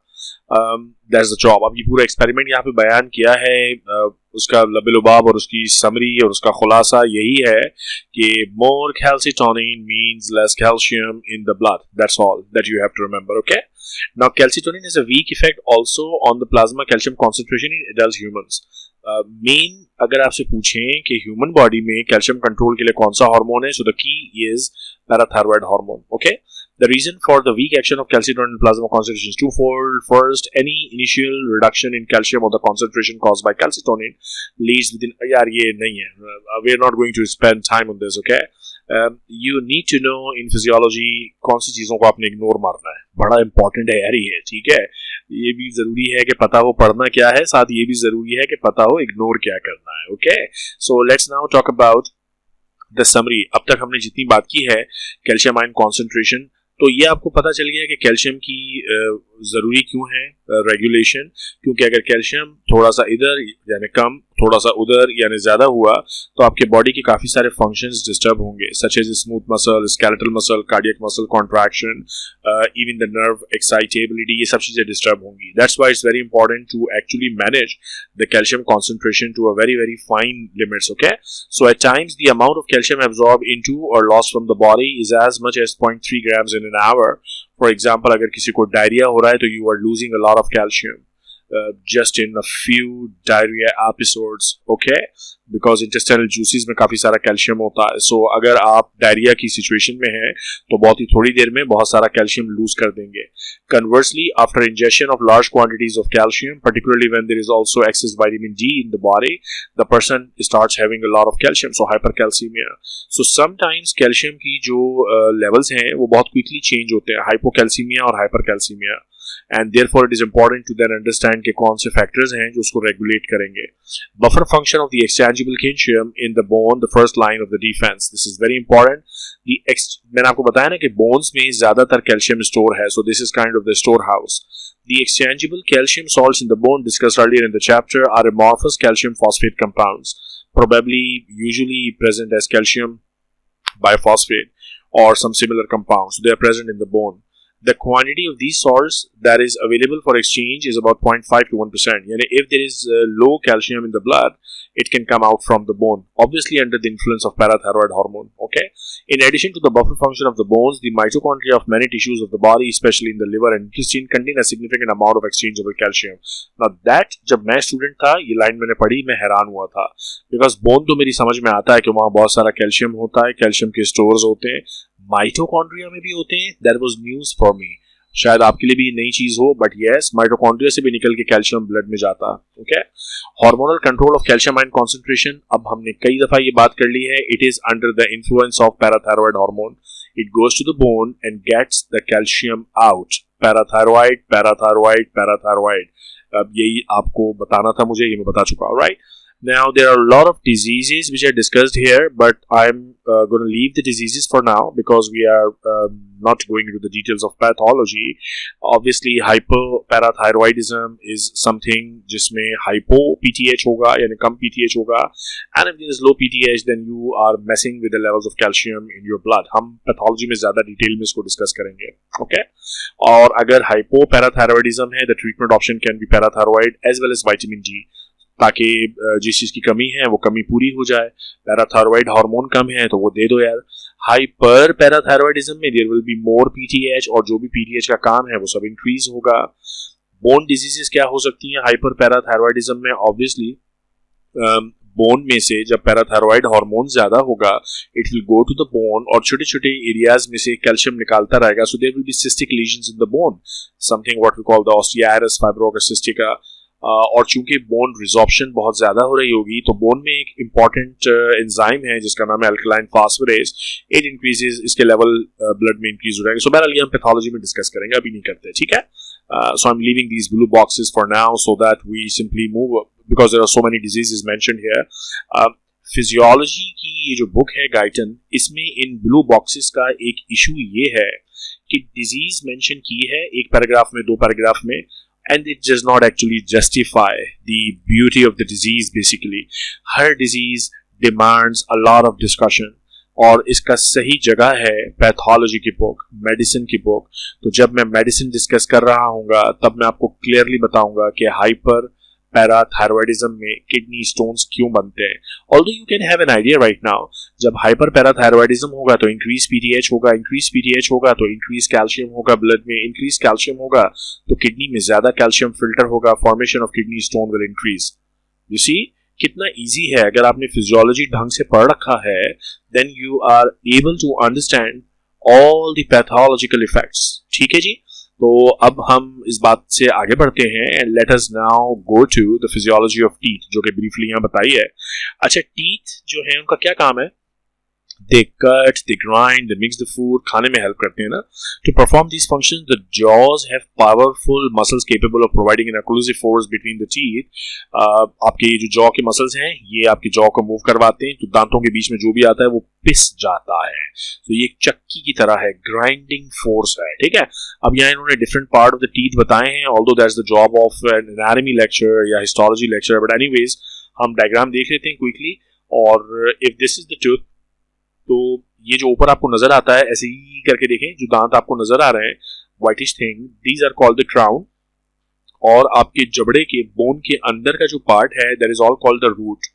That's the job. अब ये पूरा एक्सपेरिमेंट यहाँ पे बयान किया है, उसका लबे-लुबाब और उसकी समरी और उसका खुलासा यही है कि more calcitonin means less calcium in the blood, that's all that you have to remember, okay. Now calcitonin has a weak effect also on the plasma calcium concentration in adult humans. Main अगर आपसे पूछें कि human body में calcium control के लिए कौन सा hormone है, so the key is parathyroid hormone, okay. The reason for the weak action of calcitonin in plasma concentration is twofold. First, any initial reduction in calcium or the concentration caused by calcitonin leads within, यार ये नहीं है, we are not going to spend time on this, okay? You need to know in physiology कौन सी चीज़ों को आपने ignore मारना है, बड़ा इंपॉर्टेंट है यार ये, ठीक है। ये भी ज़रूरी है कि पता हो पढ़ना क्या है, साथ ये भी ज़रूरी है कि पता हो इग्नोर क्या करना है, okay. So let's now talk about the summary. अब तक हमने जितनी बात की है कैल्शियम आयन कॉन्सेंट्रेशन, तो ये आपको पता चल गया कि कैल्शियम की ज़रूरी क्यों है रेगुलेशन, क्योंकि अगर कैल्शियम थोड़ा सा इधर यानी कम, थोड़ा सा उधर यानी ज़्यादा हुआ तो आपके बॉडी के काफ़ी सारे फंक्शंस डिस्टर्ब होंगे, such as smooth muscle, skeletal muscle, cardiac muscle contraction, even the nerve excitability, ये सब चीज़ें डिस्टर्ब होंगी। That's why it's very important to actually manage the calcium concentration to a very very fine limits, okay. So at times the amount of calcium absorb into और loss from the body is as much as 0.3 grams in an hour. For example अगर किसी को diarrhoea हो रहा है तो you are losing a lot of calcium just in a few diarrhea episodes, okay, because intestinal juices में काफी सारा कैल्शियम होता है। so अगर आप डायरिया की सिचुएशन में हैं तो बहुत ही थोड़ी देर में बहुत सारा कैल्शियम लूज कर देंगे। conversely, after ingestion of large quantities of calcium, particularly when there is also excess vitamin D in the body, the person starts having a lot of calcium, so hypercalcemia. so sometimes calcium की जो levels हैं वो बहुत quickly change होते हैं, hypocalcemia और hypercalcemia, and therefore it is important to then understand कि कौन से factors हैं जो उसको regulate करेंगे। buffer function of the exchangeable calcium in the bone, the first line of the defense, this is very important। मैंने आपको बताया ना कि bones में ज़्यादातर कैल्शियम स्टोर है, so this is kind of the storehouse। The exchangeable calcium salts in the bone discussed earlier in the chapter are amorphous calcium phosphate compounds, probably usually present as calcium biphosphate or some similar compounds. They are present in the bone. The quantity of these salts that is available for exchange is about 0.5 to 1%. Yani if there is low calcium in the blood, it can come out from the bone, obviously under the influence of parathyroid hormone, okay? In addition to the buffer function of the bones, the mitochondria of many tissues of the body, especially in the liver and intestine, contain a significant amount of exchangeable calcium. Now that, जब मैं student था, ये line मैंने पढ़ी, मैं हैरान हुआ था, because bone तो मेरी समझ में आता है कि वहाँ बहुत सारा कैल्शियम होता है, कैल्शियम के stores होते हैं, माइटोकॉन्ड्रिया में भी होते हैं, that was news for me. शायद आपके लिए भी नई चीज हो, बट यस, माइटोकॉन्ड्रिया से भी निकल के कैल्शियम ब्लड में जाता है, okay. Hormonal control of calcium ion concentration, अब हमने कई दफा ये बात कर ली है, it is under the influence of parathyroid hormone, it goes to the bone and gets the calcium out. Parathyroid parathyroid parathyroid, अब यही आपको बताना था मुझे, ये मैं बता चुका हूं, right. Now there are a lot of diseases which are discussed here, but I'm going to leave the diseases for now because we are not going into the details of pathology. Obviously, hypoparathyroidism is something जिसमें hypo PTH होगा यानी कम PTH होगा, and if there is low PTH, then you are messing with the levels of calcium in your blood. हम pathology में ज़्यादा detail में इसको discuss करेंगे, okay? और अगर hypoparathyroidism है, the treatment option can be parathyroid as well as vitamin D, ताकि जिस चीज़ की कमी है वो कमी पूरी हो जाए। पैराथायरॉयड हार्मोन कम है तो वो दे दो यार। हाइपर पैराथायरॉयडिज्म में there will be more PTH, और जो भी पीटीएच का काम है वो सब इंक्रीज होगा। बोन डिजीजेस क्या हो सकती हैं हाइपर पैराथायरॉयडिज्म में? ऑब्वियसली बोन में से जब पैराथायरॉयड हार्मोन ज्यादा होगा, it will go to the bone और छोटे छोटे एरियाज में से कैल्शियम निकालता रहेगा, so there will be cystic lesions in the bone, something what we call the osteitis fibrosa cystica, और चूंकि बोन रिजॉर्प्शन बहुत ज़्यादा हो रही होगी तो बोन में एक इम्पॉर्टेंट एंजाइम है जिसका नाम है अल्कलाइन फास्फोरेज, इट इंक्रीजेज, इसके लेवल ब्लड में इंक्रीज हो जाएंगे. सो बहरहाल ये हम पैथोलॉजी में डिस्कस करेंगे, अभी नहीं करते, ठीक है. So I'm leaving these blue boxes for now so that we simply move because there are so many diseases mentioned here. Physiology की ये जो बुक है गाइटन, इसमें इन ब्लू बॉक्सेस का एक इशू ये है कि डिजीज मेंशन की है एक पैराग्राफ में, दो पैराग्राफ में, and it does not actually justify the beauty of the disease basically. Her disease demands a lot of discussion और इसका सही जगह है पैथोलॉजी की बुक, मेडिसिन की बुक. तो जब मैं मेडिसिन डिस्कस कर रहा हूँगा तब मैं आपको क्लियरली बताऊंगा कि हाइपर पैराथायरॉयडिज्म में किडनी स्टोन्स क्यों बनते हैं. Although you can have an idea right now, जब हाइपर पैराथायरॉयडिज्म होगा तो इंक्रीज पीटीएच होगा, इंक्रीज पीटीएच होगा तो इंक्रीज कैल्शियम होगा ब्लड में, इंक्रीज कैल्शियम होगा तो किडनी में ज्यादा कैल्शियम फिल्टर होगा, formation of kidney stone will increase. You see कितना इजी है. अगर आपने फिजियोलॉजी ढंग से पढ़ रखा है then you are able to understand all the pathological effects. ठीक है जी. तो अब हम इस बात से आगे बढ़ते हैं and let us now go to the physiology of teeth, जो कि ब्रीफली यहाँ बताई है. अच्छा, टीथ जो है उनका क्या काम है? They cut, they grind, they mix the food, खाने में हेल्प करते हैं ना. To perform these functions, the jaws have powerful muscles capable of providing an occlusive force between the teeth. आपके ये जो जॉ के मसल्स हैं ये आपके जॉ को मूव करवाते हैं, तो दांतों के बीच में जो भी आता है वो पिस जाता है. तो ये एक चक्की की तरह है, ग्राइंडिंग फोर्स है. ठीक है. अब यहाँ इन्होंने different part of the teeth बताए हैं, although that's the job of an anatomy lecture या हिस्टोलॉजी लेक्चर, बट एनीवेज हम डायग्राम देख लेते हैं क्विकली. और if this is the tooth, तो ये जो ऊपर आपको नजर आता है ऐसे ही करके देखें, जो दांत आपको नजर आ रहे हैं whitish thing, these are called the crown. और आपके जबड़े के बोन के अंदर का जो पार्ट है that is all called the root.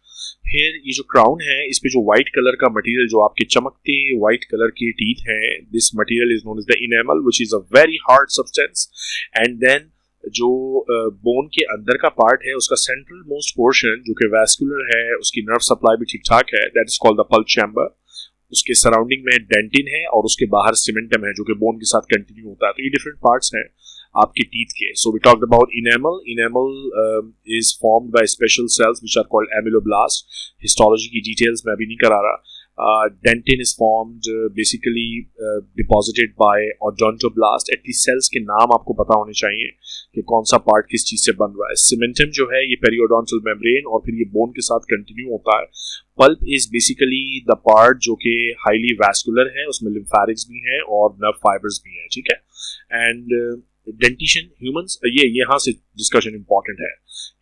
फिर ये जो क्राउन है इस पे जो व्हाइट कलर का मटेरियल, जो आपके चमकते व्हाइट कलर के टीथ हैं, this material is known as the enamel which is a very hard substance. And then जो बोन के अंदर का पार्ट है उसका सेंट्रल मोस्ट पोर्शन जो कि वैस्कुलर है, उसकी नर्व सप्लाई भी ठीक ठाक है, that is called the pulp chamber. उसके सराउंडिंग में डेंटिन है और उसके बाहर सीमेंटम है जो कि बोन के साथ कंटिन्यू होता है. तो ये डिफरेंट पार्ट्स हैं आपके टीथ के. So we talked about enamel. Enamel is formed by special cells which are called ameloblast. Histology की डिटेल्स मैं अभी नहीं करा रहा. Dentin is formed basically deposited by odontoblast. At least cells के नाम आपको पता होने चाहिए कि कौन सा पार्ट किस चीज से बन रहा है. सीमेंटम जो है ये पेरियोडोंटल मेम्ब्रेन और फिर ये बोन के साथ कंटिन्यू होता है. Pulp is basically the part जो कि हाईली वैस्कुलर है, उसमें लिम्फैटिक्स भी हैं और नर्व फाइबर्स भी हैं. ठीक है. एंड डेंटिशन ह्यूमंस, ये यहाँ से डिस्कशन इंपॉर्टेंट है.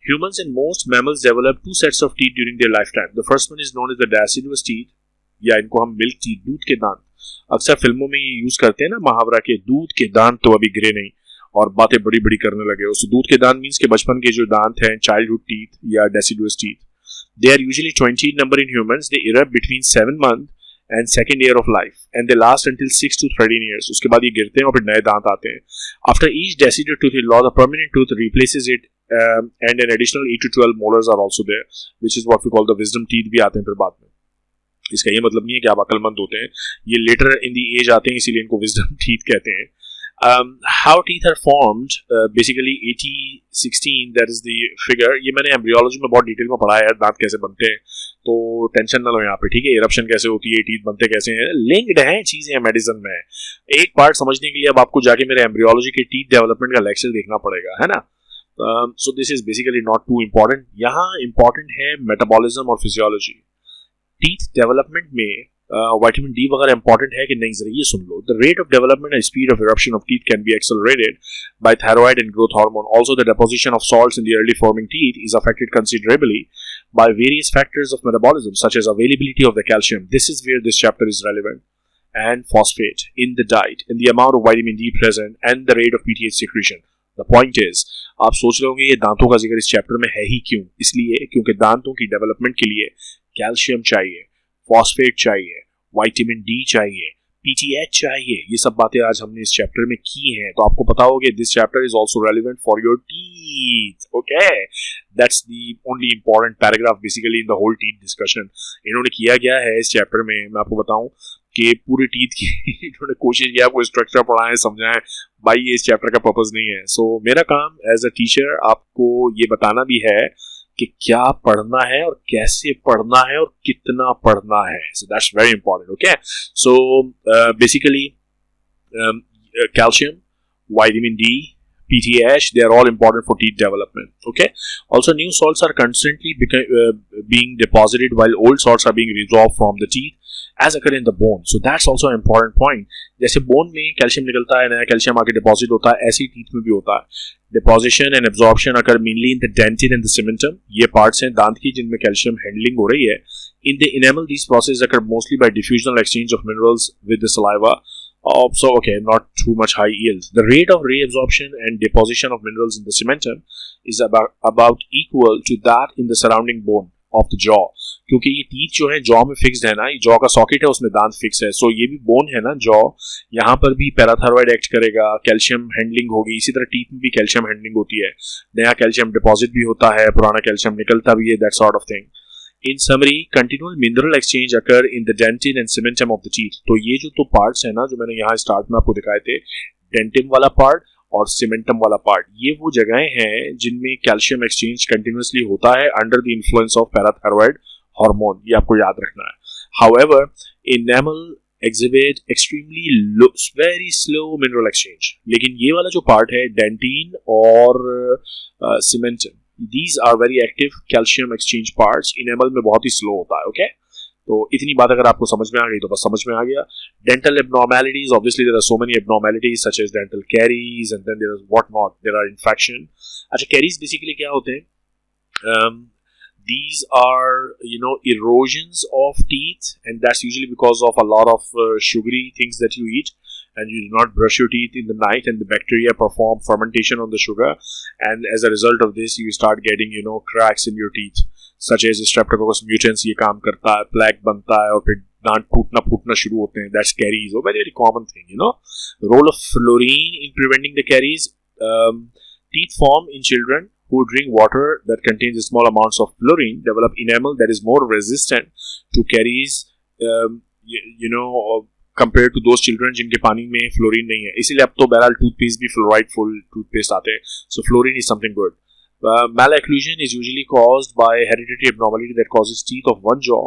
Humans and most mammals develop two sets of teeth during their lifetime. The first one is known as the deciduous teeth, या इनको हम मिल्क टीथ, दूध के दांत. अक्सर फिल्मों में ये यूज करते हैं ना मुहावरा के, दूध के दांत तो अभी गिरे नहीं, और बातें बड़ी बड़ी करने लगे. उस दूध के दांत मीन्स के बचपन के जो दांत हैं, चाइल्डहुड टीथ या deciduous teeth. They are usually 20 in number in humans. They erupt between 7 months and second year of life, and they last until 6 to 13 years. उसके बाद ये गिरते हैं और फिर नए दांत आते हैं. After each deciduous tooth is lost, a permanent tooth replaces it, and an additional 8 to 12 molars are also there, which is what we call the wisdom teeth भी आते हैं फिर बाद में. इसका ये मतलब नहीं है कि आप अक्लमंद होते हैं, ये लेटर इन दी एज आते हैं, इसीलिए इनको wisdom teeth कहते हैं. How teeth are formed, basically 80-16, that is the figure. ये मैंने एम्ब्रियोलॉजी में बहुत डिटेल में पढ़ा है, दांत कैसे बनते हैं, तो टेंशन ना लो यहाँ पे. ठीक है. इरप्शन कैसे होती है, टीथ बनते कैसे हैं, लिंक्ड हैं चीजें मेडिसिन में. एक पार्ट समझने के लिए अब आपको जाके मेरे एम्ब्रियोलॉजी के टीथ डेवलपमेंट का लेक्चर देखना पड़ेगा, है ना. So this is basically not too important. यहाँ इम्पोर्टेंट है मेटाबॉलिज्म और फिजियोलॉजी. टीथ डेवलपमेंट में विटामिन डी वगैरह इंपॉर्टेंट है कि नहीं, जरा ये सुन लो. The rate of development and speed of eruption of teeth can be accelerated by thyroid and growth hormone. Also the deposition of salts in the early forming teeth is affected considerably by various factors of metabolism such as availability of the calcium. This is where this chapter is relevant. And phosphate in the diet, and the amount of vitamin D present, and the rate of PTH secretion. The point is, आप सोच रहे होंगे ये दांतों का जिक्र इस chapter में है ही क्यों? इसलिए क्योंकि दांतों की डेवलपमेंट के लिए कैल्शियम चाहिए, फॉस्फेट चाहिए, विटामिन डी चाहिए, पीटीएच चाहिए. ये सब बातें आज हमने इस चैप्टर में की हैं. तो आपको पता होगा this chapter is also relevant for your teeth. Okay, that's the only important paragraph basically in the whole teeth discussion. इन्होंने किया गया है इस चैप्टर में, मैं आपको बताऊं कि पूरे टीथ की इन्होंने कोशिश किया आपको स्ट्रक्चर पढ़ाएं समझाएं, भाई ये इस चैप्टर का पर्पस नहीं है. सो मेरा काम एज अ टीचर आपको ये बताना भी है कि क्या पढ़ना है और कैसे पढ़ना है और कितना पढ़ना है. So that's very important. Okay, so basically calcium, vitamin D, PTH, they are all important for teeth development. Okay. Also, new salts are constantly being deposited while old salts are being resolved from the teeth as occur in the bone. So that's also an important point. जैसे bone में calcium निकलता है, नया calcium आके deposit होता है, ऐसे ही teeth में भी होता है. Deposition and absorption occur mainly in the dentin and the cementum. ये parts हैं दांत की जिनमें कैल्शियम हैंडलिंग हो रही है. In the enamel, these processes occur mostly by diffusional exchange of minerals with the saliva. So, okay, not too much high yield. The rate of reabsorption and deposition of minerals in the cementum is about equal to that in the surrounding bone of the jaw. क्योंकि ये teeth जो है jaw में fixed है ना, ये jaw का socket है, उसमें दांत फिक्स है. सो ये भी बोन है ना जॉ, यहाँ पर भी पैराथायरॉइड एक्ट करेगा, कैल्शियम हैंडलिंग होगी. इसी तरह टीथ में भी कैल्शियम हैंडलिंग होती है, नया कैल्शियम डिपॉजिट भी होता है, पुराना कैल्शियम निकलता भी है, that sort of thing. In summary, continual mineral exchange occur in the dentin and cementum of the teeth. तो ये जो दो parts है ना जो मैंने यहाँ स्टार्ट में आपको दिखाए थे, dentin वाला part और cementum वाला part, ये वो जगहें हैं जिनमें कैल्शियम एक्सचेंज कंटिन्यूसली होता है under the influence of parathyroid hormone. ये आपको याद रखना है. However, enamel exhibit extremely low, very slow mineral exchange. लेकिन ये वाला जो part है dentin और cementum, these are very active calcium exchange parts. enamel में बहुत ही slow होता है. Okay, तो इतनी बात अगर आपको समझ में आ गई तो बस समझ में आ गया. Dental abnormalities, obviously there are so many abnormalities such as dental caries and then there is what not, there are infection. अच्छा, caries basically क्या होते हैं? These are erosions of teeth, and that's usually because of a lot of sugary things that you eat and you do not brush your teeth in the night, and the bacteria perform fermentation on the sugar, and as a result of this you start getting cracks in your teeth such as streptococcus mutans. ये काम करता है, plaque बनता है और फिर दांत फूटना शुरू होते हैं. That's caries, a very very common thing. Role of fluorine in preventing the caries. Teeth form in children who drink water that contains small amounts of fluorine develop enamel that is more resistant to caries. Compared to those children जिनके पानी में fluorine नहीं है. इसीलिए अब तो बहरहाल toothpaste भी फ्लोराइड फुल टूथपेस्ट आते हैं. So fluorine is something good. Malocclusion is usually caused by hereditary abnormality that causes teeth of one jaw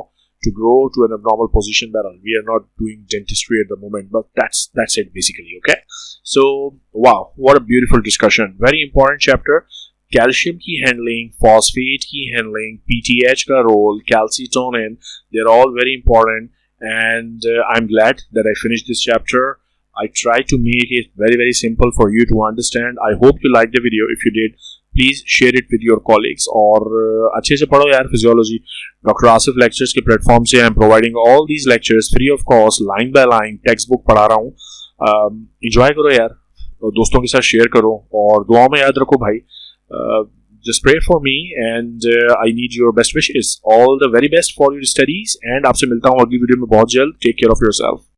to grow to an abnormal position. We are not doing dentistry at the moment, but that's it basically. Okay, so wow, what a beautiful discussion. Very important chapter. Calcium की handling, phosphate की handling, PTH का role, calcitonin, they're all very important. And I'm glad that I finished this chapter. I tried to make it very very simple for you to understand. I hope you liked the video. If you did, please share it with your colleagues. और अच्छे से पढ़ो यार physiology. Dr. Asif lectures के platform से I'm providing all these lectures free of cost, line by line, textbook पढ़ा रहा हूँ. Enjoy करो यार, दोस्तों के साथ share करो और दुआओं में याद रखो भाई. Just pray for me and I need your best wishes. All the very best for your studies and आपसे मिलता हूँ अगली वीडियो में बहुत जल्द. Take care of yourself.